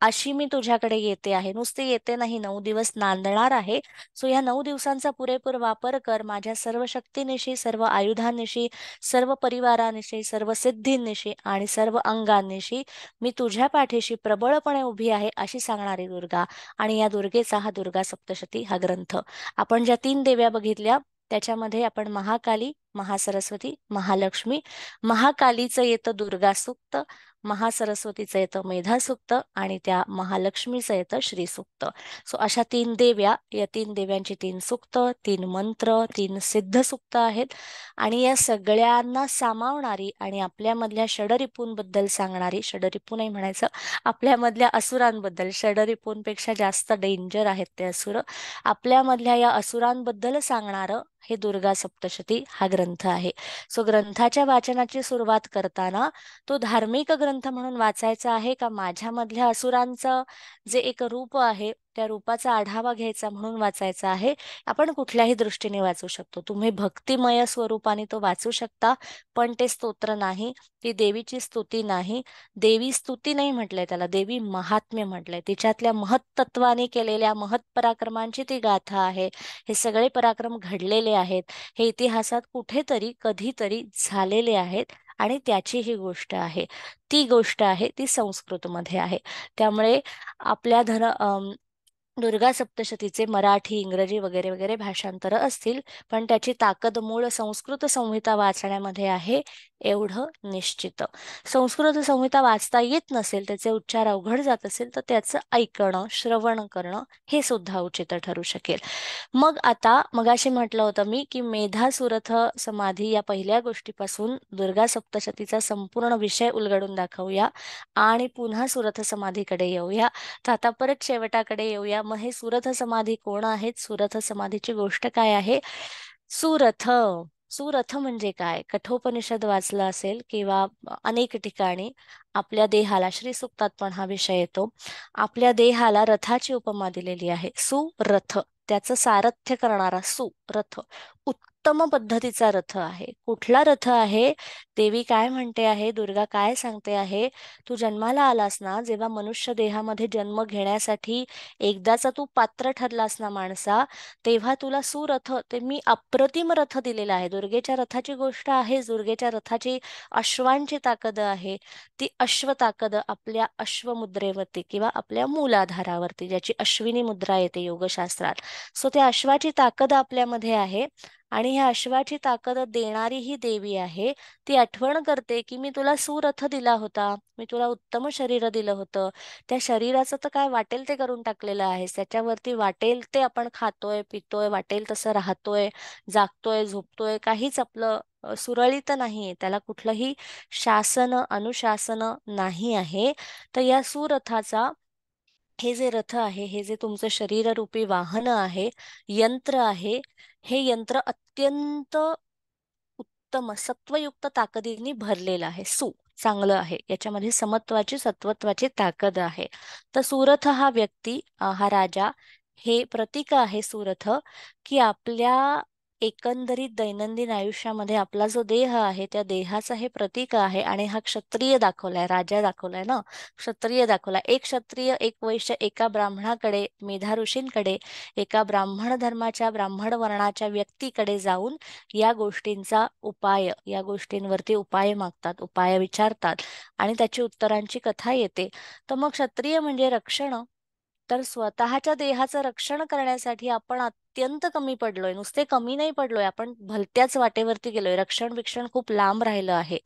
अशी मी तुझ्याकडे येते आहे. नुसते येते नाही, 9 दिवस नांदणार आहे. सो या 9 दिवसांचा पुरेपूर वापर कर. माझ्या सर्व शक्तीनिशी, सर्व आयुधांनिशी, सर्व परिवारानिशी, सर्व सिद्धींनिशी आणि सर्व अंगांनिशी मी तुझ्या पाठीशी प्रबळपणे उभी आहे, अशी सांगणारी दुर्गा. आणि या दुर्गेचा हा दुर्गा सप्तशती हा ग्रंथ. आपण ज्या 3 देव्या बघितल्या त्याच्यामध्ये आपण महाकाली, महासरस्वती, महालक्ष्मी. महाकालीचं येतं दुर्गा सूक्त, महासरस्वतीचं येतं मेधा सूक्त आणि त्या महालक्ष्मीचं येतं श्री सूक्त. सो अशा 3 देव्या, या 3 देव्यांची 3 सूक्त, 3 मंत्र, 3 सिद्ध सूक्त आहेत. आणि या सगळ्यांना सामावणारी आणि आपल्यामधल्या षडरिपूंबद्दल सांगणारी, षडरिपू नाही म्हणायचं, आपल्यामधल्या असुरांबद्दल, षडरिपूंपेक्षा जास्त डेंजर आहेत ते असुर, आपल्यामधल्या या असुरांबद्दल सांगणारं हे दुर्गा सप्तशती हा ग्रंथ आहे. सो ग्रंथाच्या वाचनाची सुरुवात करताना तो धार्मिक ग्रंथ म्हणून वाचायचा आहे का माझ्यामधल्या असुरांचं जे एक रूप आहे त्या रूपाचा आढावा घ्यायचा म्हणून वाचायचा आहे? आपण कुठल्याही दृष्टीने वाचू शकतो. तुम्ही भक्तिमय स्वरूपाने तो वाचू शकता, पण ते स्तोत्र नाही, ती देवीची स्तुती नाही. देवी स्तुती नाही म्हटलंय त्याला, देवी महात्म्य म्हटलंय. तिच्यातल्या महत्तत्वाने केलेल्या महत्पराक्रमांची ती गाथा आहे. हे सगळे पराक्रम घडलेले आहेत, हे इतिहासात कुठेतरी कधीतरी झालेले आहेत आणि त्याची ही गोष्ट आहे. ती गोष्ट आहे ती संस्कृतमध्ये आहे. त्यामुळे आपल्या दुर्गा सप्तशतीचे मराठी, इंग्रजी वगैरे वगैरे भाषांतर असतील, पण त्याची ताकद मूळ संस्कृत संहिता वाचण्यामध्ये आहे, एवढं निश्चित. संस्कृत संहिता वाचता येत नसेल, त्याचे उच्चार अवघड जात असेल, तर त्याचं ऐकणं, श्रवण करणं हे सुद्धा उचित ठरू शकेल. मग आता मगाशी म्हटलं होतं मी की मेधा सुरथ समाधी या पहिल्या गोष्टीपासून दुर्गा सप्तशतीचा संपूर्ण विषय उलगडून दाखवूया आणि पुन्हा सुरथ समाधीकडे येऊया. तर आता परत शेवटाकडे येऊया. मग हे सुरथ समाधी कोण आहेत? सुरथ समाधीची गोष्ट काय आहे? सुरथ, सुरथ म्हणजे काय? कठोपनिषद वाचलं असेल किंवा अनेक ठिकाणी आपल्या देहाला, श्री सुक्तात पण हा विषय येतो, आपल्या देहाला रथाची उपमा दिलेली आहे. सुरथ, त्याचं सारथ्य करणारा, सुरथ, उत्तम पद्धतीचा रथ आहे. कुठला रथ आहे? देवी काय म्हणते आहे, दुर्गा काय सांगते आहे, तू जन्माला आलास ना, जेव्हा मनुष्य देहामध्ये जन्म घेण्यासाठी एकदाचा तू पात्र ठरलास ना माणसा, तेव्हा तुला सुरथ, ते मी अप्रतिम रथ दिलेला आहे. दुर्गेच्या रथाची गोष्ट आहे, दुर्गेच्या रथाची अश्वांची ताकद आहे. ती अश्व ताकद आपल्या अश्वमुद्रेवरती किंवा आपल्या मूलाधारावरती, ज्याची अश्विनी मुद्रा येते योगशास्त्रात, सो त्या अश्वाची ताकद आपल्यामध्ये आहे. आणि ह्या अश्वाची ताकद देणारी ही देवी आहे. ती आठवण करते की मी तुला सुरथ दिला होता, मी तुला उत्तम शरीर दिलं होतं. त्या शरीराचं तर काय वाटेल ते करून टाकलेलं आहे, त्याच्यावरती वाटेल ते आपण खातोय पितोय, वाटेल तसं राहतोय, जागतोय झोपतोय, काहीच आपलं सुरळीत नाहीये, त्याला कुठलंही शासन अनुशासन नाही आहे. तर या सुरथाचा, हे जे रथ आहे, हे जे तुमचं शरीररूपी वाहन आहे, यंत्र आहे, हे यंत्र अत्यंत उत्तम सत्वयुक्त ताकदीने भरलेलं आहे. चांगलं आहे, याच्यामध्ये समत्वाची सत्वत्वाची ताकद आहे. तर सुरथ हा व्यक्ती, हा राजा, हे प्रतीक आहे सुरथ, की आपल्या एकंदरीत दैनंदिन आयुष्यामध्ये आपला जो देह आहे, त्या देहाचं हे प्रतीक आहे. आणि हा क्षत्रिय दाखवलाय, राजा दाखवलाय ना, क्षत्रिय दाखवला. एक क्षत्रिय, एक वैश्य एका ब्राह्मणाकडे, मेधा ऋषींकडे, एका ब्राह्मण धर्माच्या ब्राह्मण वर्णाच्या व्यक्तीकडे जाऊन या गोष्टींचा उपाय, या गोष्टींवरती उपाय मागतात, उपाय विचारतात, आणि त्याची उत्तरांची कथा येते. तर मग क्षत्रिय म्हणजे रक्षण. तर स्वतःच्या देहाचं रक्षण करण्यासाठी आपण अत्यंत कमी पडलोय, नुसते कमी नाही पडलोय, आपण भलत्याच वाटेवरती गेलोय. रक्षण बिक्षण खूप लांब राहिलं आहे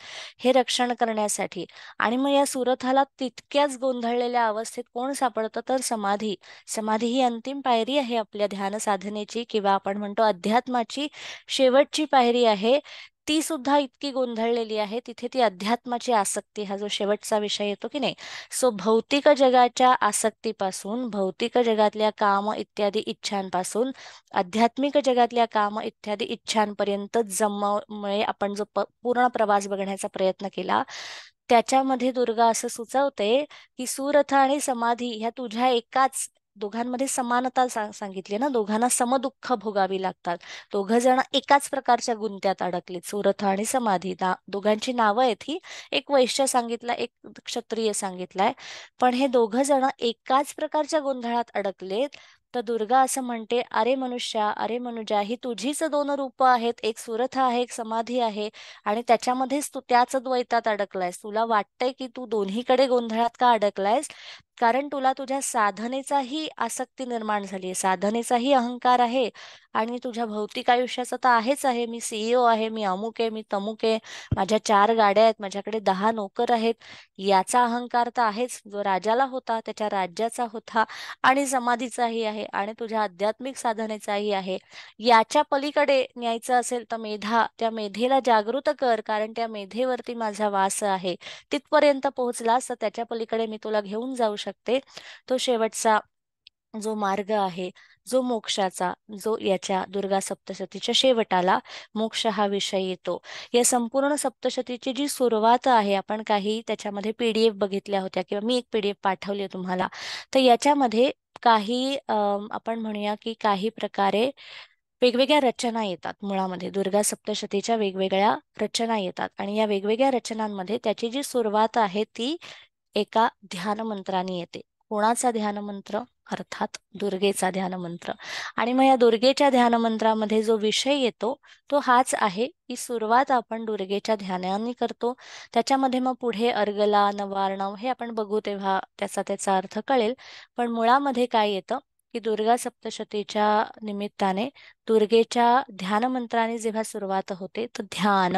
हे रक्षण करण्यासाठी. आणि मग या सुरथाला तितक्याच गोंधळलेल्या अवस्थेत कोण सापडतं, तर समाधी. समाधी ही अंतिम पायरी आहे आपल्या ध्यान साधनेची, किंवा आपण म्हणतो अध्यात्माची शेवटची पायरी आहे. ती सुद्धा इतकी गोंधळलेली आहे, तिथे ती अध्यात्माची आसक्ती, हा जो शेवटचा विषय येतो की नाही, सो भौतिक जगाच्या आसक्तीपासून, भौतिक जगातल्या काम इत्यादी इच्छांपासून आध्यात्मिक जगातल्या काम इत्यादी इच्छांपर्यंत जममुळे आपण जो पूर्ण प्रवास बघण्याचा प्रयत्न केला, त्याच्यामध्ये दुर्गा असं सुचवते की सुरथ आणि समाधी ह्या तुझ्या एकाच, दोघांमध्ये समानता सांगितली ना, दोघांना समदुःख भोगावी लागतात. दोघ जण एकाच प्रकारच्या गुंत्यात अडकलेत, सुरथ आणि समाधी. दोघांची नावं आहेत ही, एक वैश्य सांगितला, एक क्षत्रिय सांगितलाय, पण हे दोघ जण एकाच प्रकारच्या गोंधळात अडकलेत. तर दुर्गा असं म्हणते, अरे मनुष्या, अरे मनुजा, ही तुझीच दोन रूप आहेत, एक सुरथ आहे, एक समाधी आहे, आणि त्याच्यामध्येच तू त्याच द्वैतात अडकलायस. तुला वाटतंय की तू दोन्हीकडे गोंधळात का अडकलायस, कारण तुला तुझ्या साधनेचाही आसक्ती निर्माण झाली आहे, साधनेचाही अहंकार आहे, आणि तुझ्या भौतिक आयुष्याचं तर आहेच आहे, मी सीईओ आहे, मी अमुक आहे, मी तमुक आहे, माझ्या 4 गाड्या आहेत, माझ्याकडे 10 नोकर आहेत, याचा अहंकार तर आहेच, जो राजाला होता त्याच्या राज्याचा होता, आणि समाधीचाही आहे, आणि तुझ्या आध्यात्मिक साधनेचाही आहे. याच्या पलीकडे न्यायचं असेल तर मेधा, त्या मेधेला जागृत कर, कारण त्या मेधेवरती माझा वास आहे. तिथपर्यंत पोहोचलास तर त्याच्या पलीकडे मी तुला घेऊन जाऊ शकते. तो शेवटचा जो मार्ग आहे, जो मोक्षाचा, जो याच्या दुर्गा सप्तशतीच्या शेवटाला मोक्ष हा विषय येतो. या संपूर्ण सप्तशतीची जी सुरुवात आहे, आपण काही त्याच्यामध्ये पीडीएफ बघितल्या होत्या, किंवा मी एक पीडीएफ पाठवली आहे तुम्हाला. तर याच्यामध्ये काही आपण म्हणूया की काही प्रकारे वेगवेगळ्या रचना येतात. मुळामध्ये दुर्गा सप्तशतीच्या वेगवेगळ्या रचना येतात, आणि या वेगवेगळ्या रचनांमध्ये त्याची जी सुरुवात आहे ती एका ध्यान मंत्राने येते. कोणाचा ध्यान मंत्र? अर्थात दुर्गेचा ध्यान मंत्र. आणि मग या दुर्गेच्या ध्यान मंत्रामध्ये जो विषय येतो तो हाच आहे की सुरुवात आपण दुर्गेच्या ध्यानाने करतो. त्याच्यामध्ये मग पुढे अर्गला नवार्णव हे आपण बघू तेव्हा त्याचा अर्थ कळेल. पण मुळामध्ये काय येतं की दुर्गा सप्तशतीच्या निमित्ताने दुर्गेच्या ध्यान मंत्राने जेव्हा सुरुवात होते, तर ध्यान,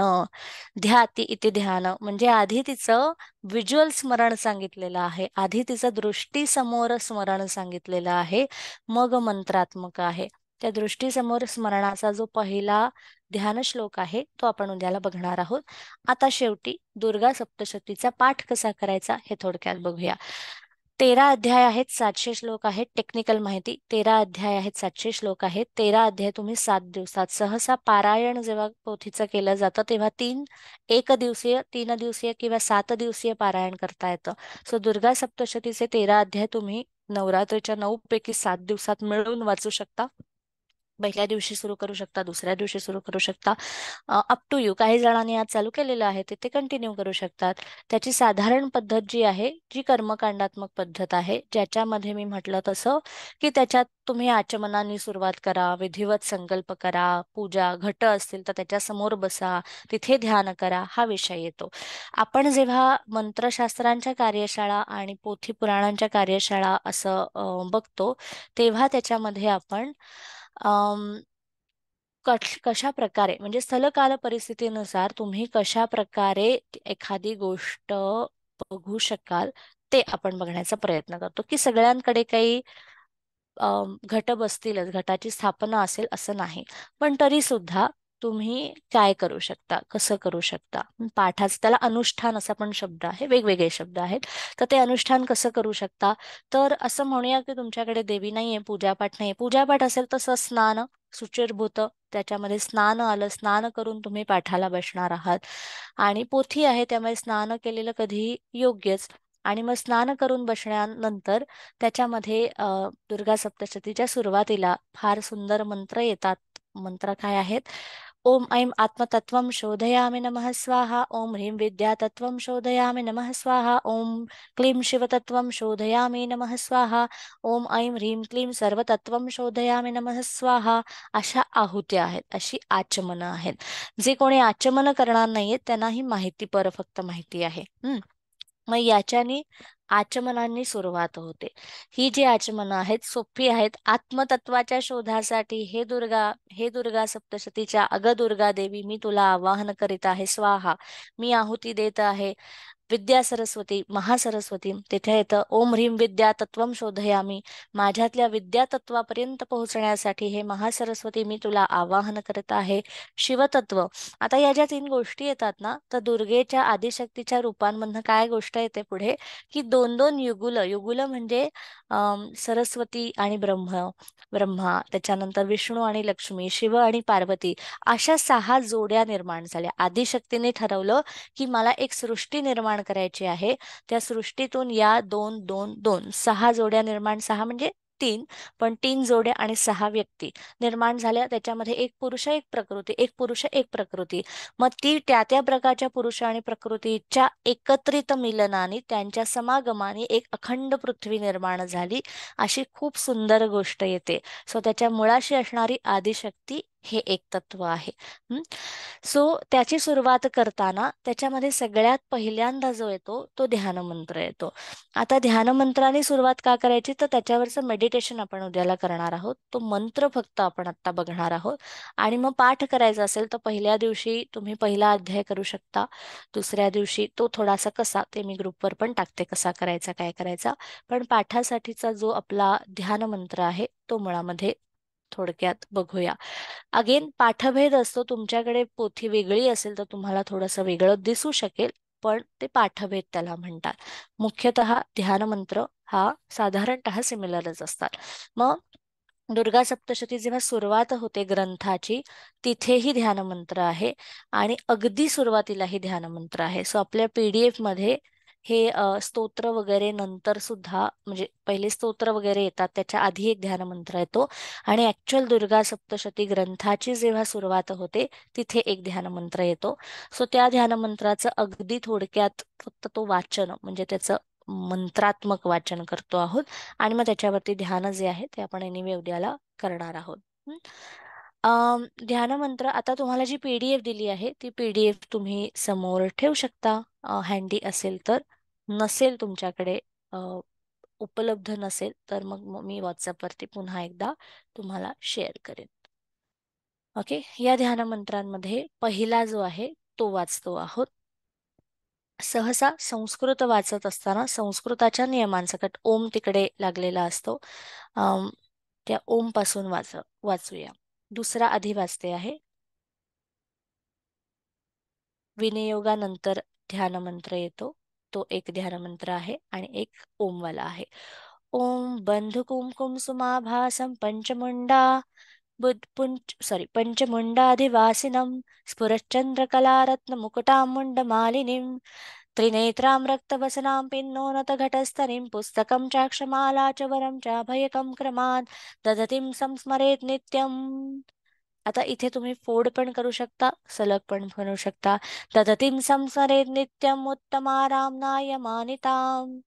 ध्याती इथे ध्यान म्हणजे आधी तिचं व्हिज्युअल स्मरण सांगितलेलं आहे, आधी तिचं दृष्टीसमोर स्मरण सांगितलेलं आहे, मग मंत्रात्मक आहे. त्या दृष्टीसमोर स्मरणाचा जो पहिला ध्यान श्लोक आहे तो आपण उद्याला बघणार आहोत. आता शेवटी दुर्गा सप्तशतीचा पाठ कसा करायचा हे थोडक्यात बघूया. 13 अध्याय आहेत, 700 श्लोक आहेत. टेक्निकल माहिती, 13 अध्याय आहेत, 700 श्लोक आहेत. 13 अध्याय तुम्ही 7 दिवसात, सहसा पारायण जेव्हा पोथीचं केलं जातं तेव्हा 1 दिवसीय, 3 दिवसीय किंवा 7 दिवसीय पारायण करता येतं. सो दुर्गा सप्तशतीचे 13 अध्याय तुम्ही नवरात्रीच्या 9 पैकी 7 दिवसात मिळून वाचू शकता. पहिल्या दिवशी सुरू करू शकता, दुसऱ्या दिवशी सुरू करू शकता, अप टू यू. काही जणांनी आज चालू केलेलं आहे ते ते कंटिन्यू करू शकतात. त्याची साधारण पद्धत जी आहे, जी कर्मकांडात्मक पद्धत आहे, ज्याच्यामध्ये मी म्हटलं तसं की त्याच्यात तुम्ही आचमनाने सुरुवात करा, विधिवत संकल्प करा, पूजा घट असतील तर त्याच्या समोर बसा, तिथे ध्यान करा, हा विषय येतो. आपण जेव्हा मंत्रशास्त्रांच्या कार्यशाळा आणि पोथी पुराणांच्या कार्यशाळा असं बघतो, तेव्हा त्याच्यामध्ये आपण कशा प्रकारे म्हणजे स्थलकाल परिस्थितीनुसार तुम्ही कशा प्रकारे एखादी गोष्ट बघू शकाल, ते आपण बघण्याचा प्रयत्न करतो. की सगळ्यांकडे काही घट बसतीलच, घटाची स्थापना असेल असं नाही. पण तरी सुद्धा तुम्ही काय करू शकता, कसं करू शकता, पाठाचं त्याला अनुष्ठान असा पण शब्द आहे, वेगवेगळे शब्द आहेत. तर ते अनुष्ठान कसं करू शकता, तर असं म्हणूया की तुमच्याकडे देवी नाहीये, पूजापाठ नाहीये. पूजापाठ असेल तसं स्नान शुचिर्भूत, त्याच्यामध्ये स्नान आलं, स्नान करून तुम्ही पाठाला बसणार आहात. आणि पोथी आहे त्यामुळे स्नान केलेलं कधीही योग्यच. आणि मग स्नान करून बसण्यानंतर त्याच्यामध्ये दुर्गा सप्तशतीच्या सुरुवातीला फार सुंदर मंत्र येतात. मंत्र काय आहेत? ओम ऐं आत्मतत्वं शोधयामि नमः स्वाहा, ओम ह्रीं विद्यातत्वं शोधयामि नमः स्वाहा, ओम क्लीं शिवतत्वं शोधयामि नमः स्वाहा, ओम ऐं ह्रीं क्लीं सर्वतत्वं शोधयामि नमः स्वाहा. अशा आहुत्या आहेत, अशी आचमनं आहेत. जे कोणी आचमन करणार नाहीये त्यांनाही माहिती फक्त माहिती आहे. मग याच्यानी आचमनांनी सुरुवात होते. ही जी आचमनं आहेत सोपी आहेत. आत्मतत्वाच्या शोधासाठी हे दुर्गा सप्तशतीच्या अग दुर्गा देवी, मी तुला आवाहन करीत आहे, स्वाहा. मी आहुती देत आहे. विद्या सरस्वती, महासरस्वती, तिथे येतं ओम ह्रीं विद्या तत्वम शोधयामी. माझ्यातल्या विद्या तत्वापर्यंत पोहोचण्यासाठी हे महासरस्वती मी तुला आवाहन करत आहे. शिवतत्व, आता या ज्या तीन गोष्टी येतात ना, तर दुर्गेच्या आदिशक्तीच्या रूपांमधनं काय गोष्ट येते पुढे, की दोन दोन युगुल, युगुल म्हणजे सरस्वती आणि ब्रह्मा, त्याच्यानंतर विष्णू आणि लक्ष्मी, शिव आणि पार्वती, अशा 6 जोड्या निर्माण झाल्या. आदिशक्तीने ठरवलं की मला एक सृष्टी निर्माण करायची आहे. त्या सृष्टीतून या 2 2 2 6 जोड्या निर्माण, 6 म्हणजे 3, पण 3 जोड्या आणि 6 व्यक्ती निर्माण झाल्या. त्याच्यामध्ये एक पुरुष एक प्रकृती, एक पुरुष एक प्रकृती. मग ती त्या त्या प्रकारच्या पुरुष आणि प्रकृतीच्या एकत्रित मिलनाने, त्यांच्या समागमाने एक अखंड पृथ्वी निर्माण झाली. अशी खूप सुंदर गोष्ट येते. सो त्याच्या मुळाशी असणारी आदिशक्ती हे एक तत्व आहे. सो त्याची सुरुवात करताना त्याच्यामध्ये सगळ्यात पहिल्यांदा जो येतो तो ध्यान मंत्र येतो. आता ध्यान मंत्राने सुरुवात का करायची, तर त्याच्यावरचं मेडिटेशन आपण उद्याला करणार आहोत. तो मंत्र फक्त आपण आत्ता बघणार आहोत. आणि मग पाठ करायचा असेल तर पहिल्या दिवशी तुम्ही पहिला अध्याय करू शकता. दुसऱ्या दिवशी तो थोडासा कसा, ते मी ग्रुपवर पण टाकते, कसा करायचा काय करायचा. पण पाठासाठीचा जो आपला ध्यान मंत्र आहे तो मुळामध्ये थोडक्यात बघूया. अगेन पाठभेद असतो. तुमच्याकडे पोथी वेगळी असेल तर तुम्हाला थोडंसं वेगळं दिसू शकेल, पण ते पाठभेद त्याला म्हणतात. मुख्यतः ध्यान मंत्र हा साधारणतः सिमिलरच असतात. मग दुर्गा सप्तशती जेव्हा सुरुवात होते ग्रंथाची, तिथेही ध्यान मंत्र आहे आणि अगदी सुरुवातीलाही ध्यान मंत्र आहे. सो आपल्या PDF मध्ये हे स्तोत्र वगैरे नंतर सुद्धा, म्हणजे पहिले स्तोत्र वगैरे येतात, त्याच्या आधी एक ध्यान मंत्र येतो. आणि ऍक्च्युअल दुर्गा सप्तशती ग्रंथाची जेव्हा सुरुवात होते तिथे एक ध्यान मंत्र येतो. सो त्या ध्यान मंत्राचं अगदी थोडक्यात फक्त तो वाचन, म्हणजे त्याचं मंत्रात्मक वाचन करतो आहोत. आणि मग त्याच्यावरती ध्यान जे आहे ते आपण एनिवे उद्याला करणार आहोत. ध्यान मंत्र, आता तुम्हाला जी PDF दिली आहे ती PDF तुम्ही समोर ठेवू शकता, हँडी असेल तर. नसेल तुमच्याकडे उपलब्ध नसेल तर मग मी व्हॉट्सअपवरती पुन्हा एकदा तुम्हाला शेअर करेन. ओके, या ध्यान मंत्रांमध्ये पहिला जो आहे तो वाचतो आहोत. सहसा संस्कृत वाचत असताना संस्कृताच्या नियमांसकट ओम तिकडे लागलेला असतो. त्या ओम पासून वाचूया. दुसरा आधी वाचते आहे. विनियोगानंतर ध्यान मंत्र येतो. तो एक ध्यान मंत्र आहे आणि एक ओमवाला आहे. ओम बंधु कुमकुम सुमाभासं पंचमुंडा पंचमुंडाधिवासिनं स्फुरच्चंद्रकलारत्न मुकुटामुंडमालिनीं त्रिनेत्रां रक्तवसनां पिन्नोन्नतघटस्थरीं पुस्तकं चाक्षमाला च वरं चाभयकं क्रमात् दधतीं संस्मरेत् नित्यम्. आता इथे तुम्ही फोड पण करू शकता, सलग पण म्हणू शकता. दधतीं संस्मरेत् नित्यम् उत्तमारामनाय मानिताम्.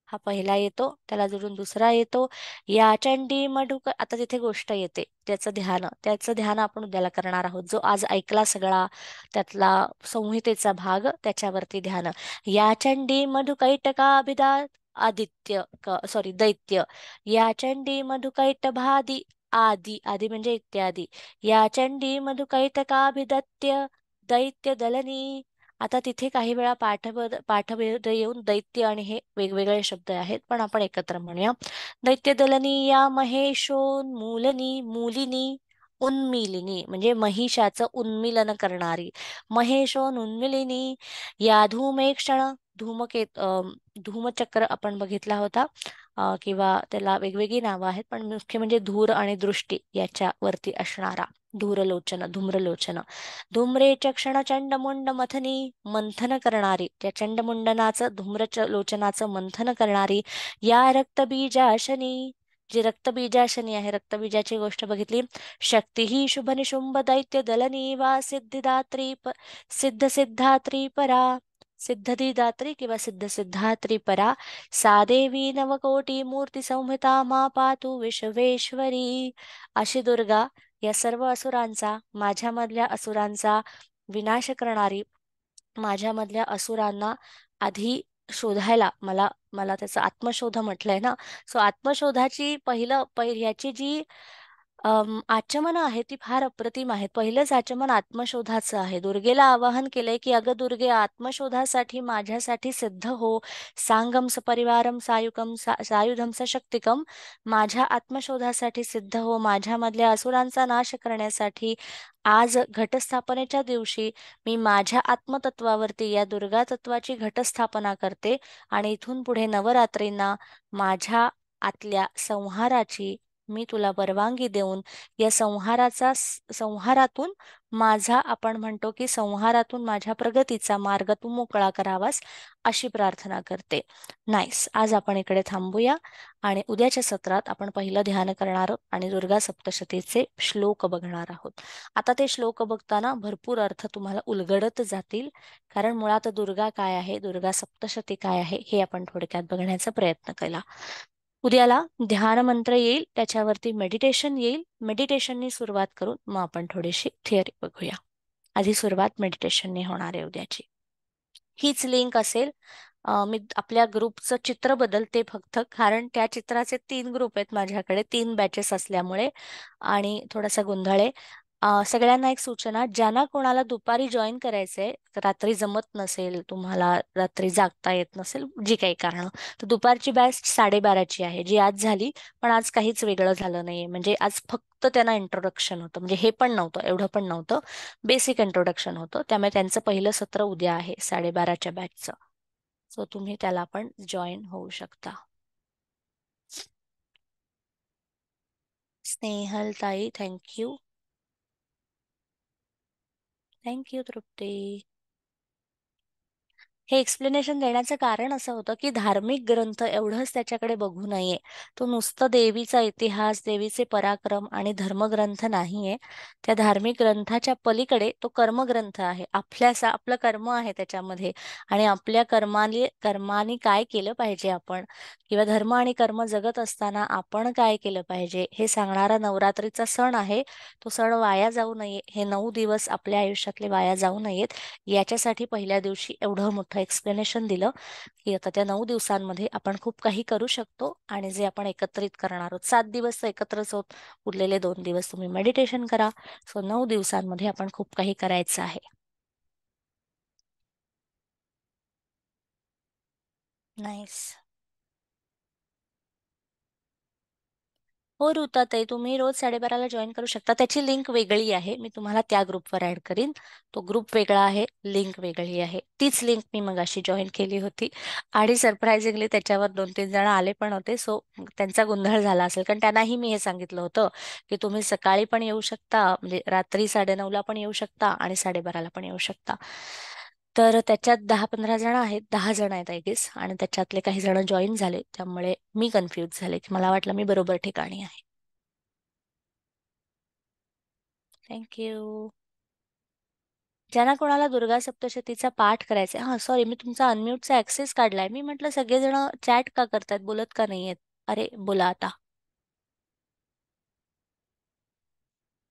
हा पहिला येतो, त्याला जोडून दुसरा येतो. या चंडी मधुक, आता तिथे गोष्ट येते त्याचं ध्यान आपण उद्याला करणार आहोत. जो आज ऐकला सगळा त्यातला संहितेचा भाग, त्याच्यावरती ध्यान. या चंडी मधुकैटकाभिदा आदित्य सॉरी दैत्य. या चंडी मधुकैटभादी आदी, आदी म्हणजे इत्यादी. या चंडी मधुकैटकाभिदत्य दैत्य दलनी. आता तिथे काही वेळा पाठभेद येऊन दैत्य आणि हे वेगवेगळे शब्द आहेत, पण आपण एकत्र म्हणूया. दैत्य दलनी या महेशोन्मूलनी मूलिनी उन्मिलिनी म्हणजे महिषाचं उन्मिलन करणारी. महेशोन्मूलिनी या धूमेक्षण धूमचक्र आपण बघितला होता. किंवा त्याला वेगवेगळी नावं आहेत, पण मुख्य म्हणजे धूर आणि दृष्टी याच्यावरती असणारा. धूम्रलोचन. धूम्रे चक्षण चंडमुंड मथनी मंथन करणारी, त्या चंडमुंडनाचं लोचनाचं मंथन करणारी. या रक्तबीजाशनी, जी रक्तबीजाशनी आहे, रक्तबीजाची गोष्ट बघितली. शक्ती ही शुभ निशुंभ दैत्य दलनी वा सिद्ध सिद्धात्री परा. सिद्धदिदात्री किंवा सिद्ध सिद्धात्री परा. सा देवी नवकोटी मूर्ती संहिता मा पातु विश्वेश्वरी. अशी दुर्गा या सर्व असुरांचा, माझ्यामधल्या असुरांचा विनाश करणारी. माझ्यामधल्या असुरांना आधी शोधायला मला मला त्याचं आत्मशोध म्हटलंय ना. सो आत्मशोधाची याची जी आचमनं आहे ती फार अप्रतिम आहेत. पहिलंच आचमन आत्मशोधाचं आहे. दुर्गेला आवाहन केलंय की अगं दुर्गे, आत्मशोधासाठी माझ्यासाठी सिद्ध हो. सांगम सपरिवारम सायुकम सायुधम सशक्तिकम. माझ्या आत्मशोधासाठी सिद्ध हो. माझ्यामधल्या असुरांचा नाश करण्यासाठी आज घटस्थापनेच्या दिवशी मी माझ्या आत्मतत्वावरती या दुर्गा तत्वाची घटस्थापना करते. आणि इथून पुढे नवरात्रींना माझ्या आतल्या संहाराची मी तुला परवानगी देऊन या संहारातून माझा, आपण म्हणतो की संहारातून माझ्या प्रगतीचा मार्ग तू मोकळा करावास, अशी प्रार्थना करते. नाईस. आज आपण इकडे थांबूया आणि उद्याच्या सत्रात आपण पहिलं ध्यान करणार आहोत आणि दुर्गा सप्तशतीचे श्लोक बघणार आहोत. आता ते श्लोक बघताना भरपूर अर्थ तुम्हाला उलगडत जातील, कारण मुळात दुर्गा काय आहे, दुर्गा सप्तशती काय आहे, हे आपण थोडक्यात बघण्याचा प्रयत्न केला. उद्याला ध्यान मंत्र येईल, त्याच्यावरती मेडिटेशन येईल. मेडिटेशननी सुरुवात करून मग आपण थोडीशी थिअरी बघूया. आधी सुरुवात मेडिटेशनने होणार आहे उद्याची. हीच लिंक असेल. मी आपल्या ग्रुपचं चित्र बदलते फक्त, कारण त्या चित्राचे 3 ग्रुप आहेत माझ्याकडे, 3 बॅचेस असल्यामुळे आणि थोडासा गोंधळ आहे. सगळ्यांना एक सूचना, ज्यांना कोणाला दुपारी जॉईन करायचंय, रात्री जमत नसेल, तुम्हाला रात्री जागता येत नसेल, जी काही कारण, तर दुपारची बॅच 12:30ची आहे, जी आज झाली. पण आज काहीच वेगळं झालं नाहीये, म्हणजे आज फक्त त्यांना इंट्रोडक्शन होतं, म्हणजे हे पण नव्हतं, एवढं पण नव्हतं, बेसिक इंट्रोडक्शन होतं. त्यामुळे त्यांचं पहिलं सत्र उद्या आहे 12:30च्या बॅचचं. सो तुम्ही त्याला पण जॉईन होऊ शकता. स्नेहल ताई, थँक्यू. थँक्यू तृप्ती. हे एक्सप्लेनेशन देण्याचं कारण असं होतं की धार्मिक ग्रंथ एवढंच त्याच्याकडे बघू नये. तो नुसतं देवीचा इतिहास, देवीचे पराक्रम आणि धर्मग्रंथ नाहीये. त्या धार्मिक ग्रंथाच्या पलीकडे तो कर्मग्रंथ आहे. आपलं कर्म आहे त्याच्यामध्ये, आणि आपल्या कर्माने काय केलं पाहिजे आपण, किंवा धर्म आणि कर्म जगत असताना आपण काय केलं पाहिजे, हे सांगणारा नवरात्रीचा सण आहे. तो सण वाया जाऊ नये, हे 9 दिवस आपल्या आयुष्यातले वाया जाऊ नयेत, याच्यासाठी पहिल्या दिवशी एवढं मोठं एक्सप्लेनेशन दिलं की आता त्या 9 दिवसांमध्ये आपण खूप काही करू शकतो. आणि जे आपण एकत्रित करणार आहोत, 7 दिवस तर एकत्रच होत, उरलेले 2 दिवस तुम्ही मेडिटेशन करा. सो 9 दिवसांमध्ये आपण खूप काही करायचं आहे. नाईस. हो ऋताताई, तुम्ही रोज 12:30ला जॉईन करू शकता. त्याची लिंक वेगळी आहे, मी तुम्हाला त्या ग्रुपवर ऍड करीन. तो ग्रुप वेगळा आहे, लिंक वेगळी आहे. तीच लिंक मी मगाशी जॉईन केली होती आणि सरप्राइझिंगली त्याच्यावर 2-3 जण आले पण होते. सो त्यांचा गोंधळ झाला असेल, कारण त्यांनाही मी हे सांगितलं होतं की तुम्ही सकाळी पण येऊ शकता, म्हणजे रात्री 9:30ला पण येऊ शकता आणि 12:30ला पण येऊ शकता. तर त्याच्यात 10-15 जण आहेत, 10 जण आहेत आय गेस, आणि त्याच्यातले काही जण जॉईन झाले, त्यामुळे मी कन्फ्यूज झाले की मला वाटलं मी बरोबर ठिकाणी आहे. थँक्यू. ज्यांना कोणाला दुर्गा सप्तशतीचा पाठ करायचा, हा सॉरी, मी तुमचा अनम्यूटचा ऍक्सेस काढलाय. मी म्हटलं सगळेजण चॅट का करतायत, बोलत का नाहीयेत. अरे बोला आता.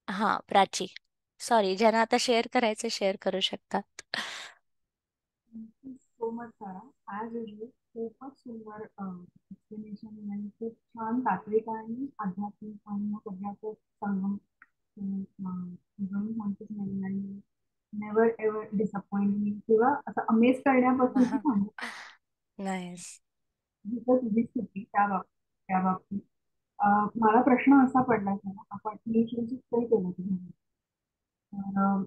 हा, प्राची. सॉरी, ज्यांना आता शेअर करायचं शेअर करू शकतात. थँक्यू सो मच सारा. ॲज युजल खूपच सुंदर एक्सप्लेनेशन आणि खूप छान तात्विक आणि आध्यात्मिक आणि मग सगळ्याचं संगम घेऊन म्हणतेच नाही आणि नेवर एव्हर डिसअपॉइंट मी किंवा असं अमेज करण्यापासून ती थांबत नाईस. ही तर तुझीच चुकी त्या बाबतीत. मला प्रश्न असा पडला की आपण मी श्रीजित काही केलं तुम्ही तर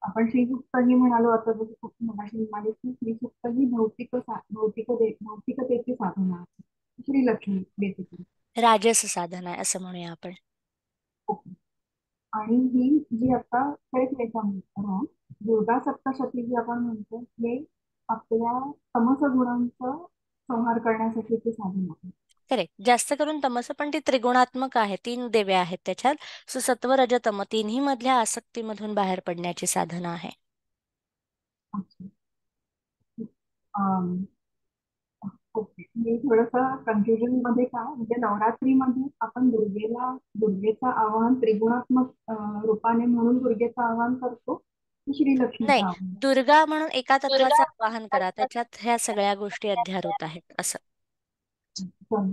आपण श्रीयुक्त ही म्हणालो आता जसं खूप मगाशी म्हणाले की श्रीयुक्त ही भौतिकतेची साधना आहे. श्रीलक्ष्मी बेसिकली. राजस साधन आहे असं म्हणूया आपण. ओके. आणि ही जी आता करेक्ट याच्यामध्ये दुर्गा सप्तशती जी आपण म्हणतो हे आपल्या तमस गुणांचा संहार करण्यासाठीचे साधन आहे. करेक्ट. जास्त करून तमस, पण ती त्रिगुणात्मक आहे, 3 देवे आहेत त्याच्यात. सो सत्व रज तम तिन्ही मधल्या आसक्तीमधून बाहेर पडण्याची साधना आहे. अच्छा. ओके. मी थोडस कन्फ्युजन मध्ये काय म्हणजे नवरात्रीमध्ये आपण दुर्गेचं आवाहन त्रिगुणात्मक रूपाने म्हणून दुर्गेचं आवाहन करतो की नाही, श्रीलक्ष्मीचं आवाहन. दुर्गा म्हणून एका तत्वाचं आवाहन करा, त्याच्यात ह्या सगळ्या गोष्टी अध्यारूत आहेत असं. चालेल.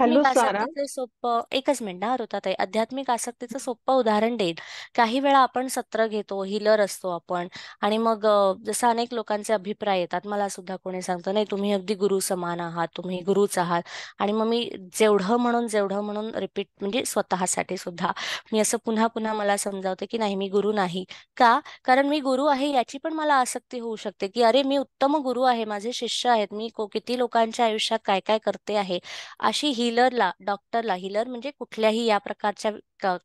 हॅलो आध्यात्मिक सारा. आसक्तीचे सोपं, एकच मिनिट हा ऋताताई, आध्यात्मिक आसक्तीचं सोपं उदाहरण देईन. काही वेळा आपण सत्र घेतो, हिलर असतो आपण, आणि मग जसं अनेक लोकांचे अभिप्राय येतात, मला सुद्धा कोणी सांगतं नाही तुम्ही अगदी गुरु समान आहात, तुम्ही गुरुच आहात. आणि मग मी जेवढं म्हणून रिपीट, म्हणजे स्वतःसाठी सुद्धा मी असं पुन्हा पुन्हा मला समजावते की नाही, मी गुरु नाही. का? कारण मी गुरु आहे याची पण मला आसक्ती होऊ शकते, की अरे मी उत्तम गुरु आहे, माझे शिष्य आहेत, मी किती लोकांच्या आयुष्यात काय काय करते आहे. अशी हिलरला, डॉक्टरला, हिलर म्हणजे कुठल्याही या प्रकारच्या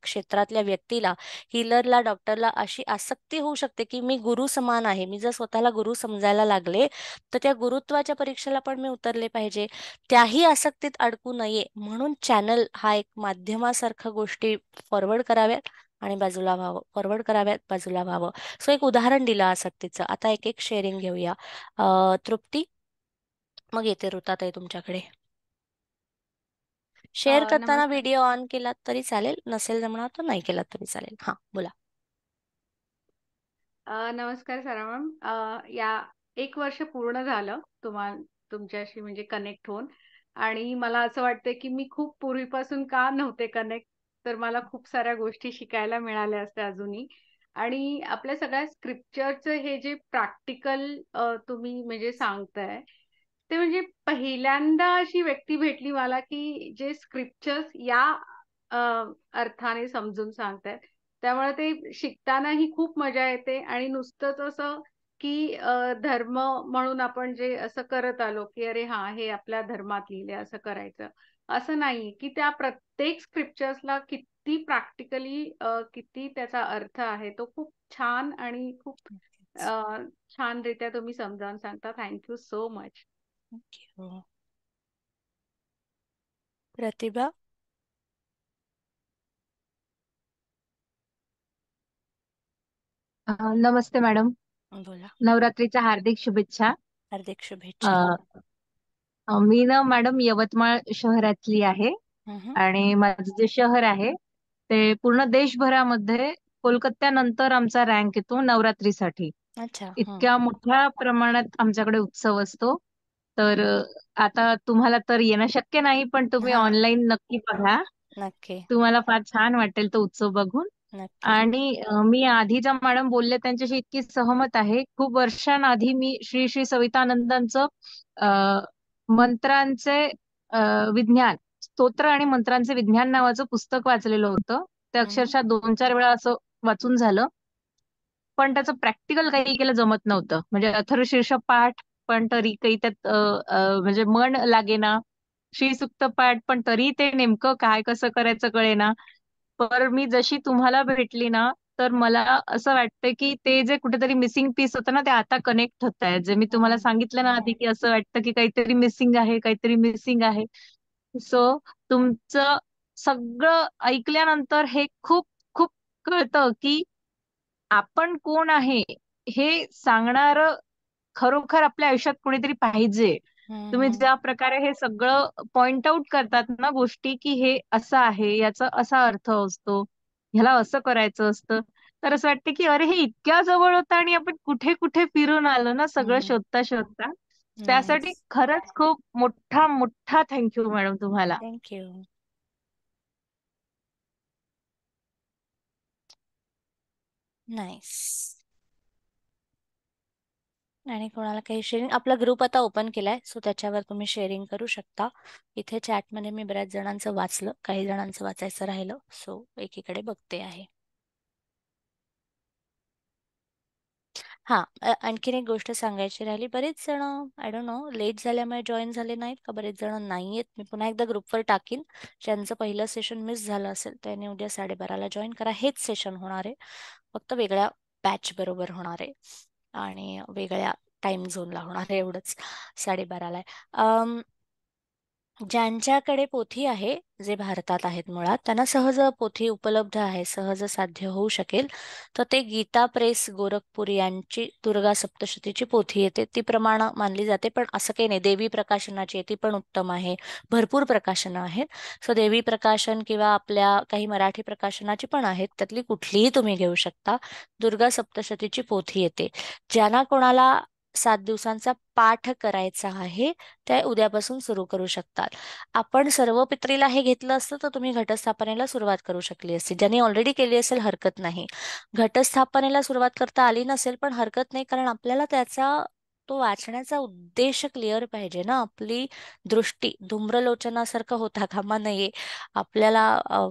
क्षेत्रातल्या व्यक्तीला, हिलरला, डॉक्टरला अशी आसक्ती होऊ शकते की मी गुरु समान आहे. मी जर स्वतःला गुरु समजायला लागले, तर त्या गुरुत्वाच्या परीक्षेला पण मी उतरले पाहिजे. त्याही आसक्तीत अडकू नये म्हणून चॅनल हा एक माध्यमासारखं गोष्टी फॉरवर्ड कराव्यात आणि बाजूला व्हावं, फॉरवर्ड कराव्यात, बाजूला व्हावं. सो एक उदाहरण दिलं आसक्तीचं. आता एक एक शेअरिंग घेऊया. तृप्ती, मग येते ऋताताई तुमच्याकडे. शेअर करताना नमस्कार. व्हिडिओ ऑन केला तरी चालेल, नसेल जमणार तर नाही केला तरी चालेल. हा बोला. नमस्कार सारा मॅम. या 1 वर्ष पूर्ण झालं तुमच्याशी म्हणजे कनेक्ट होऊन, आणि मला असं वाटतंय की मी खूप पूर्वीपासून का नव्हते कनेक्ट, तर मला खूप साऱ्या गोष्टी शिकायला मिळाल्या असत्या अजूनही. आणि आपल्या सगळ्या स्क्रिप्चरचं हे जे प्रॅक्टिकल तुम्ही म्हणजे सांगताय, ते म्हणजे पहिल्यांदा अशी व्यक्ती भेटली मला की जे स्क्रिप्चर्स या अ, अर्थाने समजून सांगतायत. त्यामुळे ते शिकतानाही खूप मजा येते, आणि नुसतंच असं की धर्म म्हणून आपण जे असं करत आलो की अरे हा हे आपल्या धर्मात लिहिले असं करायचं, असं नाही की त्या प्रत्येक स्क्रिप्चर्सला किती प्रॅक्टिकली किती त्याचा अर्थ आहे, तो खूप छान आणि खूप अ, छानरित्या तुम्ही समजावून सांगता. Thank you so much. थँक्यू. प्रतिभा. नमस्ते मॅडम. बोला. नवरात्रीच्या हार्दिक शुभेच्छा. हार्दिक अ, शुभेच्छा. मी ना मॅडम यवतमाळ शहरातली आहे. हम्म. आणि माझं जे शहर आहे ते पूर्ण देशभरामध्ये कोलकात्यानंतर आमचा रँक येतो नवरात्रीसाठी. अच्छा. इतक्या मोठ्या प्रमाणात आमच्याकडे उत्सव असतो. तर आता तुम्हाला तर येणं शक्य नाही, पण तुम्ही हा, ऑनलाईन नक्की बघा. नक्की. तुम्हाला फार छान वाटेल तो उत्सव बघून. नक्की. आणि मी आधी ज्या मॅडम बोलले त्यांच्याशी इतकी सहमत आहे. खूप वर्षांआधी मी श्री श्री सवितानंदांचं अ, मंत्रांचे अ, विज्ञान, स्तोत्र आणि मंत्रांचे विज्ञान नावाचं पुस्तक वाचलेलं होतं. ते हम्म. अक्षरशः 2-4 वेळा असं वाचून झालं. पण त्याचं प्रॅक्टिकल काही केलं जमत नव्हतं. म्हणजे अथर्वशीर्ष पाठ, पण तरी काही त्यात म्हणजे मन लागेना. श्रीसुक्त पाठ, पण तरी ते नेमकं काय कसं करायचं कळेना. पर मी जशी तुम्हाला भेटली ना, तर मला असं वाटतं की ते जे कुठेतरी मिसिंग पीस होतं ना ते आता कनेक्ट होत आहे. जे मी तुम्हाला सांगितलं ना आधी की असं वाटतं की काहीतरी मिसिंग आहे, काहीतरी मिसिंग आहे. सो तुमचं सगळं ऐकल्यानंतर हे खूप खूप कळतं की आपण कोण आहे हे सांगणार खरोखर आपल्या आयुष्यात कोणीतरी पाहिजे. तुम्ही हम्म. ज्या प्रकारे हे सगळं पॉइंट आउट करतात ना गोष्टी की हे असं आहे, याचा असा अर्थ असतो, ह्याला असं करायचं असतं, तर असं वाटतं की अरे हे इतक्या जवळ होतं आणि आपण कुठे कुठे फिरून आलो ना सगळं हम्म. शोधता शोधता. त्यासाठी नाईस. खरंच खूप मोठा मोठा थँक्यू मॅडम तुम्हाला. थँक्यू. नाईस. आणि कोणाला काही शेअरिंग, आपला ग्रुप आता ओपन केलाय सो त्याच्यावर तुम्ही शेअरिंग करू शकता. इथे चॅटमध्ये मी बऱ्याच जणांचं वाचलं, काही जणांचं वाचायचं राहिलं, सो एकीकडे बघते आहे. हा, आणखीन एक गोष्ट सांगायची राहिली. बरेच जण आय डोंट नो लेट झाल्यामुळे जॉईन झाले नाहीत का, बरेच जण नाहीयेत. मी पुन्हा एकदा ग्रुपवर टाकीन. ज्यांचं पहिलं सेशन मिस झालं असेल त्यांनी उद्या 12:30ला जॉईन करा. हेच सेशन होणार आहे, फक्त वेगळ्या बॅच बरोबर होणार आहे आणि वेगळ्या टाइम झोनला होणार आहे, एवढंच. 12:30ला आहे. ज्यांच्याकडे पोथी आहे, जे भारतात आहेत मुळात, त्यांना सहज पोथी उपलब्ध आहे, सहज साध्य होऊ शकेल, तर ते गीता प्रेस गोरखपूर यांची दुर्गा सप्तशतीची पोथी येते. ती प्रमाण मानली जाते, पण असं काही नाही. देवी प्रकाशनाची आहे, ती पण उत्तम आहे. भरपूर प्रकाशनं आहेत. सो देवी प्रकाशन किंवा आपल्या काही मराठी प्रकाशनाची पण आहेत, त्यातली कुठलीही तुम्ही घेऊ शकता. दुर्गा सप्तशतीची पोथी येते. ज्यांना कोणाला 7 दिवसांचा पाठ करायचा आहे ते उद्यापासून सुरू करू शकतात. आपण सर्व पित्रीला हे घेतलं असतं तर तुम्ही घटस्थापनेला सुरुवात करू शकली असती. ज्यांनी ऑलरेडी केली असेल हरकत नाही. घटस्थापनेला सुरुवात करता आली नसेल पण हरकत नाही, कारण आपल्याला त्याचा तो वाचण्याचा उद्देश क्लिअर पाहिजे ना. आपली दृष्टी धूम्रलोचनासारखं होता कामा नये. आपल्याला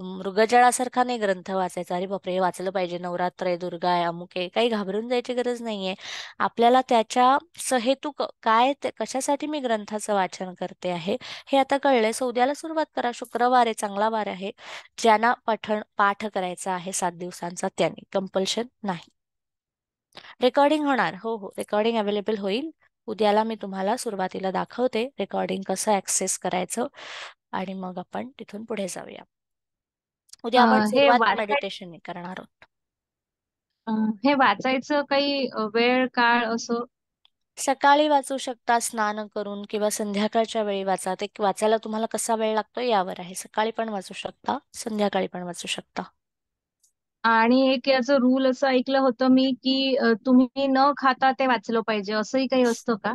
मृगजळासारखा नाही ग्रंथ वाचायचा. अरे बापरे, हे वाचलं पाहिजे, नवरात्र आहे, दुर्गा आहे, अमुक आहे. काही घाबरून जायची गरज नाहीये. आपल्याला त्याच्या सहेतुक काय कशासाठी मी ग्रंथाचं वाचन करते आहे हे आता कळलंय. सो उद्याला सुरुवात करा. शुक्रवार आहे, चांगला वार आहे. ज्यांना पाठ करायचा आहे 7 दिवसांचा त्यांनी, कंपल्शन नाही. रेकॉर्डिंग होणार, हो हो, रेकॉर्डिंग अवेलेबल होईल. उद्याला मी तुम्हाला सुरुवातीला दाखवते रेकॉर्डिंग कसं ऍक्सेस करायचं आणि मग आपण तिथून पुढे जाऊया. उद्या आपण हे सुरुवात वाचाय मेडिटेशनने करणार आहोत. हे वाचायचं काही वेळ काळ असं? सकाळी वाचू शकता स्नान करून किंवा संध्याकाळच्या वेळी वाचा. ते वाचायला तुम्हाला कसा वेळ लागतो यावर आहे. सकाळी पण वाचू शकता, संध्याकाळी पण वाचू शकता. आणि एक याचं रूल असं ऐकलं होतं मी की तुम्ही न खाता ते वाचलं पाहिजे, असंही काही असतं का?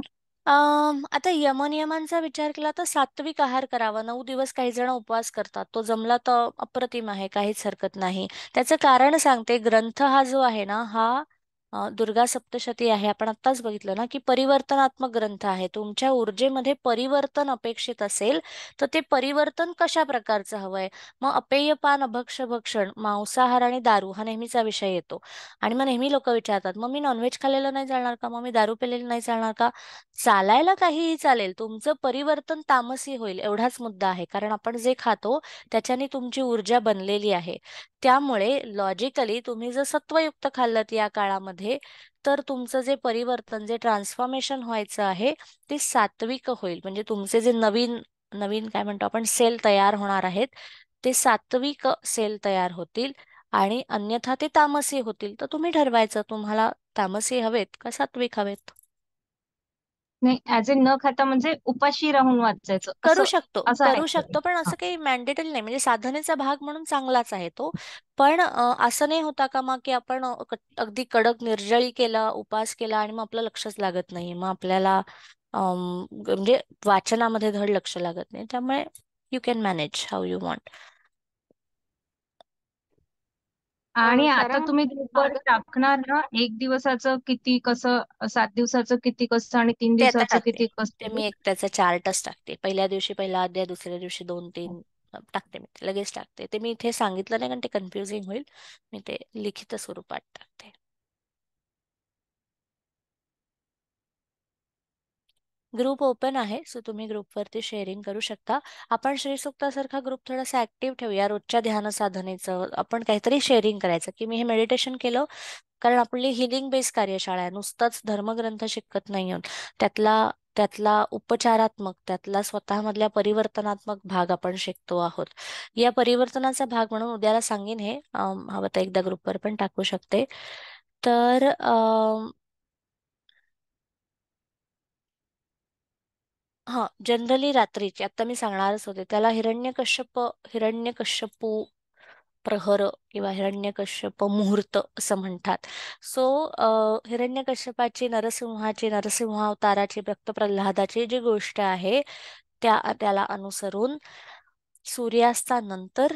आता यमनियमांचा विचार केला तर सात्विक आहार करावा. 9 दिवस काही जण उपवास करतात, तो जमला तर अप्रतिम आहे, काहीच हरकत नाही. त्याचं कारण सांगते. ग्रंथ हा जो आहे ना, हा दुर्गा सप्तशती आहे. आपण आत्ताच बघितलं ना की परिवर्तनात्मक ग्रंथ आहे. तुमच्या ऊर्जेमध्ये परिवर्तन अपेक्षित असेल तर ते परिवर्तन कशा प्रकारचं हवंय. मग अपेयपान, अभक्ष भक्षण, मांसाहार आणि दारू हा नेहमीचा विषय येतो. आणि मग नेहमी लोक विचारतात, मग मी नॉनव्हेज खाल्लेलं नाही चालणार का, मग मी दारू पिलेलं नाही चालणार का. चालायला काहीही चालेल, तुमचं परिवर्तन तामसी होईल एवढाच मुद्दा आहे. कारण आपण जे खातो त्याच्याने तुमची ऊर्जा बनलेली आहे. त्यामुळे लॉजिकली तुम्ही जर सत्वयुक्त खाल्लं या काळामध्ये तर तुमचं जे परिवर्तन, जे ट्रान्सफॉर्मेशन व्हायचं आहे ते सात्विक होईल. म्हणजे तुमचे जे नवीन नवीन काय म्हणतो आपण सेल तयार होणार आहेत ते सात्विक सेल तयार होतील. आणि अन्यथा ते तामसी होतील. तर तुम्ही ठरवायचं तुम्हाला तामसी हवेत का सात्विक हवेत. नाही, ऍज अ न खाता म्हणजे उपाशी राहून वाचायचं करू असं? शकतो, असं आहे करू का शकतो, ते? पण हा. असं काही मॅन्डेटरी नाही. म्हणजे साधनेचा भाग म्हणून चांगलाच आहे तो. पण असं नाही होता का मग की आपण अगदी कडक निर्जळी केला, उपास केला आणि मग आपलं लक्षच लागत नाही. मग आपल्याला म्हणजे वाचनामध्ये धड लक्ष लागत नाही. त्यामुळे you can manage how you want. आणि आता सारा तुम्ही ग्रुपवर टाकणार ना, 1 दिवसाचं किती कसं, 7 दिवसाचं किती कसं आणि तीन ते आता दिवसाचं टाकते. किती ते कसं? मी एक त्याचा चार्टच टाकते. पहिल्या दिवशी पहिला अध्याय, दुसऱ्या दिवशी 2-3 टाकते. मी ते लगेच टाकते. ते मी इथे सांगितलं नाही कारण ते कन्फ्युजिंग होईल. मी ते लिखित स्वरूपात टाकते. ग्रुप ओपन आहे, सो तुम्ही ग्रुपवरती शेअरिंग करू शकता. आपण श्रीसुक्तासारखा ग्रुप थोडासा ऍक्टिव्ह ठेवूया. रोजच्या ध्यान साधनेचं आपण काहीतरी शेअरिंग करायचं की मी हे मेडिटेशन केलं, कारण आपली हिलिंग बेस कार्यशाळा आहे. नुसताच धर्मग्रंथ शिकत नाही आहोत. त्यातला त्यातला उपचारात्मक, त्यातला स्वतःमधल्या परिवर्तनात्मक भाग आपण शिकतो आहोत. या परिवर्तनाचा भाग म्हणून उद्याला सांगेन हे, हवं तर एकदा ग्रुपवर पण टाकू शकते. तर हा, जनरली रात्रीची आता मी सांगणारच होते, त्याला हिरण्यकश्यपू प्रहर किंवा हिरण्यकश्यप मुहूर्त असं म्हणतात. सो हिरण्यकश्यपाची, नरसिंह अवताराची, भक्त प्रल्हादाची जी गोष्ट आहे त्याला अनुसरून सूर्यास्तानंतर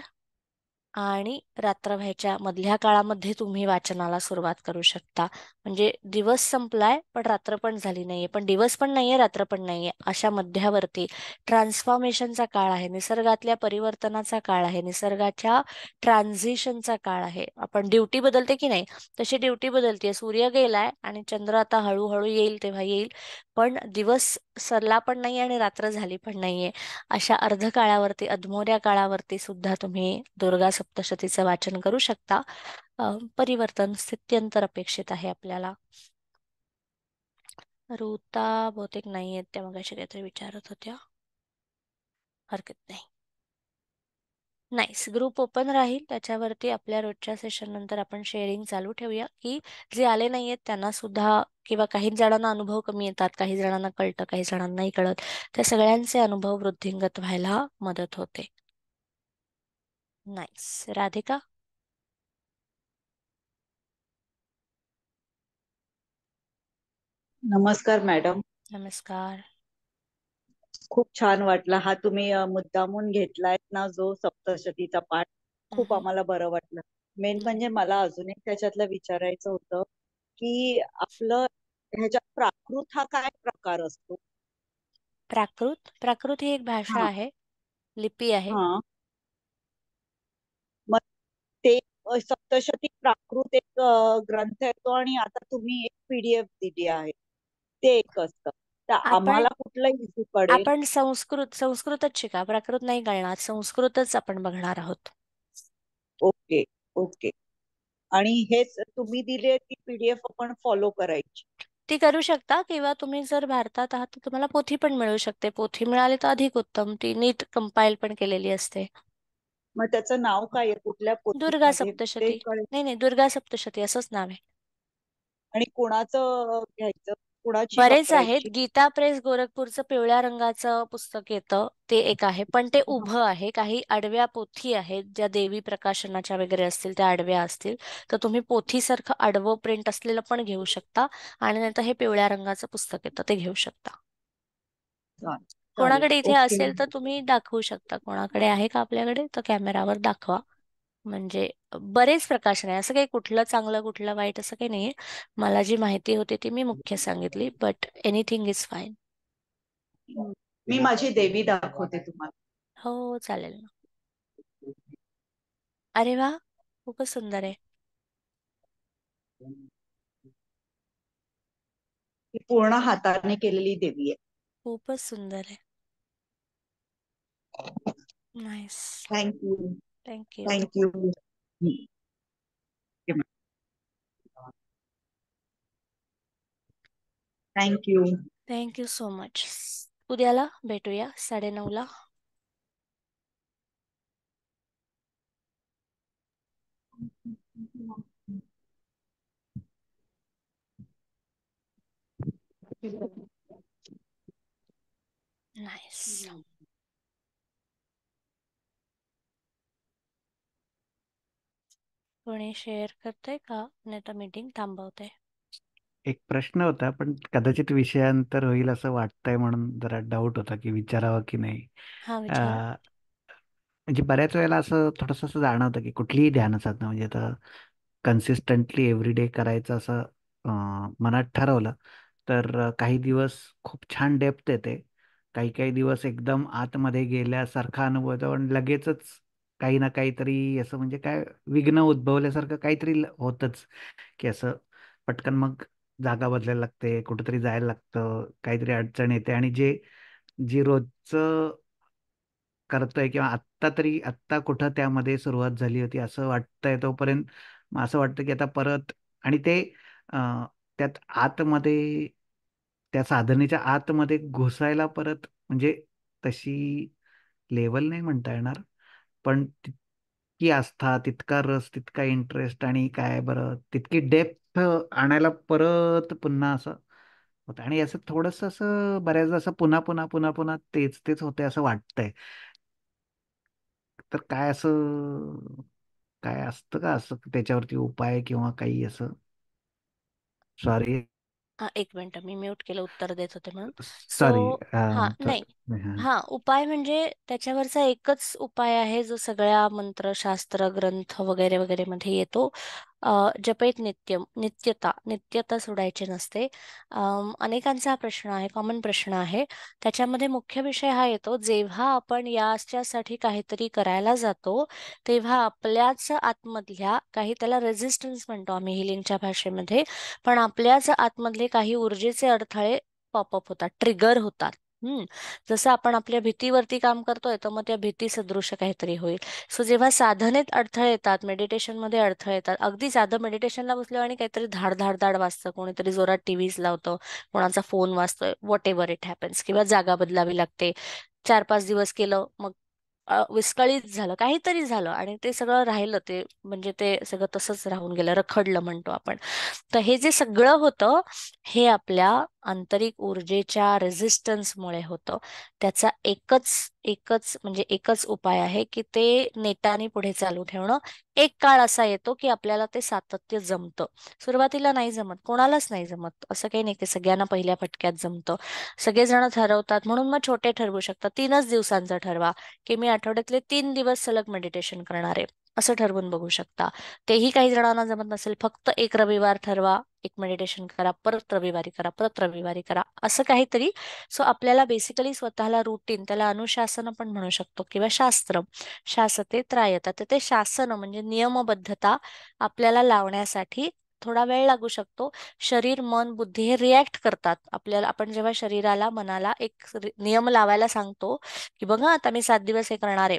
आणि रात्र व्हायच्या मधल्या काळामध्ये तुम्ही वाचनाला सुरुवात करू शकता. म्हणजे दिवस संपलाय पण रात्र पण झाली नाहीये, पण दिवस पण नाहीये, रात्र पण नाहीये, अशा मध्यावरती ट्रान्सफॉर्मेशनचा काळ आहे, निसर्गातल्या परिवर्तनाचा काळ आहे, निसर्गाच्या ट्रान्झिशनचा काळ आहे. आपण ड्युटी बदलते की नाही, तशी ड्युटी बदलते. सूर्य गेलाय आणि चंद्र आता हळूहळू येईल तेव्हा येईल, पण दिवस सरला पण नाही आणि रात्र झाली पण नाहीये. अशा अर्धकाळावरती, अधमोऱ्या काळावरती सुद्धा तुम्ही दुर्गा सप्तशतीचं वाचन करू शकता. परिवर्तन, स्थित्यंतर अपेक्षित आहे आपल्याला. ऋता बहुतेक नाही आहेत, त्या मगाशी काहीतरी विचारत होत्या. हरकत नाही. नाईस, ग्रुप ओपन राहील, त्याच्यावरती आपल्या रोजच्या सेशन नंतर आपण शेअरिंग चालू ठेवूया की जे आले नाहीयेत त्यांना सुद्धा, किंवा काही जणांना अनुभव कमी येतात, काही जणांना कळतं, काही जणांना नाही कळत, त्या सगळ्यांचे अनुभव वृद्धिंगत व्हायला मदत होते. नाईस. राधिका. नमस्कार मॅडम. नमस्कार. खूप छान वाटला हा तुम्ही मुद्दामून घेतलाय ना जो सप्तशतीचा पाठ. खूप हम्म. आम्हाला बरं वाटलं. मेन म्हणजे मला अजून एक त्याच्यातलं विचारायचं होतं की आपलं ह्याच्यात प्राकृत हा काय प्रकार असतो? प्राकृत ही एक भाषा हा आहे, लिपी आहे. हा. मग ते सप्तशती प्राकृत एक ग्रंथ येतो आणि आता तुम्ही एक पीडीएफ दिली आहे, ते एक असतं. तर आपण आम्हाला कुठलं इझी पडेल? आपण संस्कृतच शिका, प्राकृत नाही कळणार, संस्कृतच आपण बघणार आहोत. Okay okay. आणि हेच तुम्ही दिले ती पीडीएफ आपण फॉलो करायची? ती करू शकता, किंवा तुम्ही जर भारतात आहात तर तुम्हाला पोथी पण मिळू शकते. पोथी मिळाली तर अधिक उत्तम, ती नीट कंपाईल पण केलेली असते. मग त्याचं नाव काय आहे, कुठल्या दुर्गा पोथीमध्ये ते सप्तशती. कळेल? नाही नाही, दुर्गा सप्तशती असंच नाव आहे. आणि कुणाचं घ्यायचं, कुणाची बरेच आहेत. वापरायची? गीता प्रेस गोरखपूरचं पिवळ्या रंगाचं पुस्तक येतं, ते एक आहे, पण ते हा, उभं आहे. काही आडव्या पोथी आहेत ज्या देवी प्रकाशनाच्या वगैरे असतील, त्या आडव्या असतील, तर तुम्ही पोथीसारखं आडवं प्रिंट असलेलं पण घेऊ शकता, आणि नंतर हे पिवळ्या रंगाचं पुस्तक येतं ते घेऊ शकता. चालेल चालेल. कोणाकडे इथे ओके. असेल तर तुम्ही दाखवू शकता. कोणाकडे आहे का आपल्याकडे, तर कॅमेरावर दाखवा. म्हणजे बरेच प्रकाशन आहे, असं काही कुठलं चांगलं कुठलं वाईट असं काही नाहीये. मला जी माहिती होती ती मी मुख्य सांगितली, बट एनिथिंग इज फाईन. मी माझी देवी दाखवते तुम्हाला. हो, चालेल ना. अरे वा, खूपच सुंदर आहे. ही पूर्ण हाताने केलेली देवी आहे. खूपच सुंदर आहे. Nice. Thank you. Thank you. Thank you. Thank you. Thank you so much. उद्याला भेटूया 9:30ला. नाईस. कोणी शेअर करतंय का, नाही तर मीटिंग थांबवते. एक प्रश्न होता, पण कदाचित विषयांतर होईल असं वाटतंय म्हणून जरा डाऊट होता की विचारावं की नाही. हा, विचारा. अं, म्हणजे बऱ्याच वेळेला असं थोडंसं असं जाणवतं की कुठलीही ध्यान साधना म्हणजे आता कन्सिस्टंटली एव्हरीडे करायचं असं मनात ठरवलं तर काही दिवस खूप छान डेप्थ येते, काही काही दिवस एकदम आतमध्ये गेल्यासारखा अनुभव येतो आणि लगेचच काही ना काहीतरी असं म्हणजे काय विघ्न उद्भवल्यासारखं काहीतरी होतच की असं पटकन मग जागा बदलायला लागते, कुठेतरी जायला लागतं, काहीतरी अडचण येते आणि जी रोजचं करतोय किंवा आत्ता कुठं त्यामध्ये सुरुवात झाली होती असं वाटतंय तोपर्यंत मग असं वाटतं की आता परत आणि ते अं, त्यात आतमध्ये त्या साधनेच्या आतमध्ये घुसायला परत म्हणजे तशी लेवल नाही म्हणता येणार, पण तितकी आस्था, तितका रस, तितका इंटरेस्ट आणि काय बरं तितकी डेप्थ आणायला परत पुन्हा असं होतं आणि असं थोडंसं असं बऱ्याचदा असं पुन्हा पुन्हा पुन्हा पुन्हा तेच तेच होते असं वाटतंय. तर काय असं काय असतं का असं त्याच्यावरती उपाय किंवा काही असं? सॉरी. एक मिनिट, मी म्यूट केलं, उत्तर देत होते म्हणून. So sorry. हा, नाही, हा उपाय म्हणजे त्याच्यावरचा एकच उपाय आहे जो सगळ्या मंत्र शास्त्र ग्रंथ वगैरे वगैरे मध्ये येतो. जपेत नित्यम, नित्यता सोडायची नसते. अनेकांचा हा प्रश्न आहे, कॉमन प्रश्न आहे. त्याच्यामध्ये मुख्य विषय हा येतो, जेव्हा आपण याच्यासाठी काहीतरी करायला जातो तेव्हा आपल्याच आतमधल्या काही, त्याला रेझिस्टन्स म्हणतो आम्ही हिलिंगच्या भाषेमध्ये, पण आपल्याच आतमधले काही ऊर्जेचे अडथळे पॉपअप होतात, ट्रिगर होतात. जसं आपण आपल्या भीतीवरती काम करतोय तर मग त्या भीती सदृश काहीतरी होईल. सो जेव्हा साधनेत अडथळे येतात, मेडिटेशनमध्ये अडथळे येतात, अगदी साधं मेडिटेशनला बसल्यावर आणि काहीतरी धाड धाड धाड वाजतं, कोणीतरी जोरात टीव्हीज लावतं, कोणाचा फोन वाजतोय, व्हॉट एव्हर इट हॅपन्स, किंवा जागा बदलावी लागते, 4-5 दिवस केलं मग विस्कळीत झालं, काहीतरी झालं आणि ते सगळं राहिलं, ते म्हणजे ते सगळं तसंच राहून गेलं, रखडलं म्हणतो आपण. तर हे जे सगळं होतं हे आपल्या आंतरिक ऊर्जेच्या रेझिस्टन्समुळे होतं. त्याचा एकच एकच म्हणजे एकच उपाय आहे की ते नेटाने पुढे चालू ठेवणं. एक काळ असा येतो की आपल्याला ते सातत्य जमतं. सुरुवातीला नाही जमत, कोणालाच नाही जमत, असं काही नाही की सगळ्यांना पहिल्या फटक्यात जमतं. सगळेजण ठरवतात म्हणून मग छोटे ठरवू शकतात. 3च दिवसांचं ठरवा की मी आठवड्यातले 3 दिवस सलग मेडिटेशन करणार आहे, असं ठरवून बघू शकता. तेही काही जणांना जमत नसेल, फक्त एक रविवार ठरवा, एक मेडिटेशन करा, परत रविवारी करा, परत रविवारी करा, असं काहीतरी. सो आपल्याला बेसिकली स्वतःला रुटीन, त्याला अनुशासन पण म्हणू शकतो किंवा शास्त्र, शासते त्रायता, तर ते शासन म्हणजे नियमबद्धता आपल्याला लावण्यासाठी थोडा वेळ लागू शकतो. शरीर, मन, बुद्धी हे रिॲक्ट करतात आपल्याला. आपण जेव्हा शरीराला, मनाला एक नियम लावायला सांगतो की बघा आता मी 7 दिवस हे करणार आहे,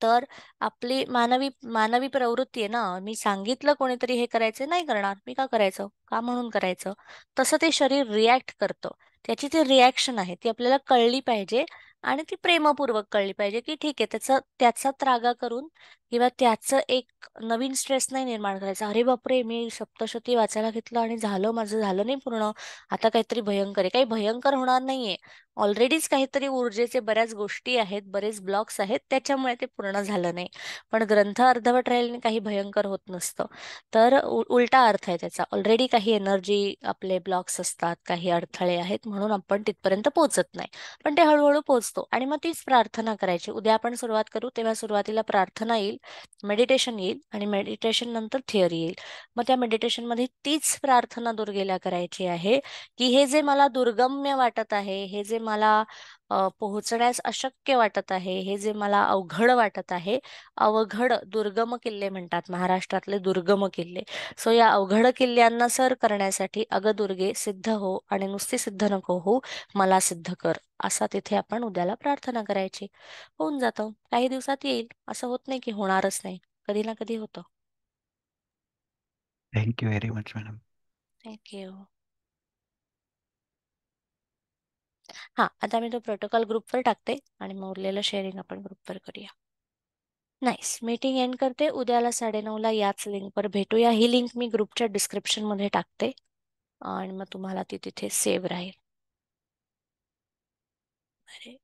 तर आपली मानवी मानवी प्रवृत्ती आहे ना, मी सांगितलं कोणीतरी हे करायचं नाही करणार, मी का करायचं, का म्हणून करायचं, तसं ते शरीर रिॲक्ट करतं. त्याची ती रिॲक्शन आहे ती आपल्याला कळली पाहिजे आणि ती प्रेमपूर्वक कळली पाहिजे की ठीक आहे, त्याचा त्रागा करून किंवा त्याचं एक नवीन स्ट्रेस नाही निर्माण करायचा. अरे बापरे, मी सप्तशती वाचायला घेतलं आणि माझं झालं नाही पूर्ण, आता काहीतरी भयंकर आहे. काही भयंकर होणार नाहीये, ऑलरेडीच काहीतरी ऊर्जेचे बऱ्याच गोष्टी आहेत, बरेच ब्लॉक्स आहेत, त्याच्यामुळे ते पूर्ण झालं नाही. पण ग्रंथ अर्धवट राहिल्याने काही भयंकर होत नसतं. तर उलटा अर्थ आहे त्याचा, ऑलरेडी काही एनर्जी, आपले ब्लॉक्स असतात, काही अडथळे आहेत, म्हणून आपण तिथपर्यंत पोहोचत नाही. पण ते हळूहळू पोहोचतो आणि मग तीच प्रार्थना करायची. उद्या आपण सुरुवात करू तेव्हा सुरुवातीला प्रार्थना येईल, मेडिटेशन येईल आणि मेडिटेशन नंतर थिअरी येईल. मग त्या मेडिटेशनमध्ये तीच प्रार्थना दुर्गेला करायची आहे की हे जे मला दुर्गम्य वाटत आहे, हे जे मला पोहोचण्यास अशक्य वाटत आहे, हे जे मला अवघड वाटत आहे, अवघड दुर्गम किल्ले म्हणतात महाराष्ट्रातले, दुर्गम किल्ले. सो या अवघड किल्ल्यांना सर करण्यासाठी अगं दुर्गे सिद्ध हो, आणि नुसती सिद्ध नको हो, मला सिद्ध कर, असा तिथे आपण उद्याला प्रार्थना करायची. होऊन जातं, काही दिवसात येईल. असं होत नाही की होणारच नाही, कधी ना कधी होतं. Thank you very much madam. Thank you. हा, आता मी तो प्रोटोकॉल ग्रुपवर टाकते आणि मग उरलेलं शेअरिंग आपण ग्रुपवर करूया. नाईस. मीटिंग एंड करते. उद्याला 9:30ला याच लिंकवर भेटूया. ही लिंक मी ग्रुपच्या डिस्क्रिप्शन मध्ये टाकते आणि मग तुम्हाला ती तिथे सेव्ह राहील. अरे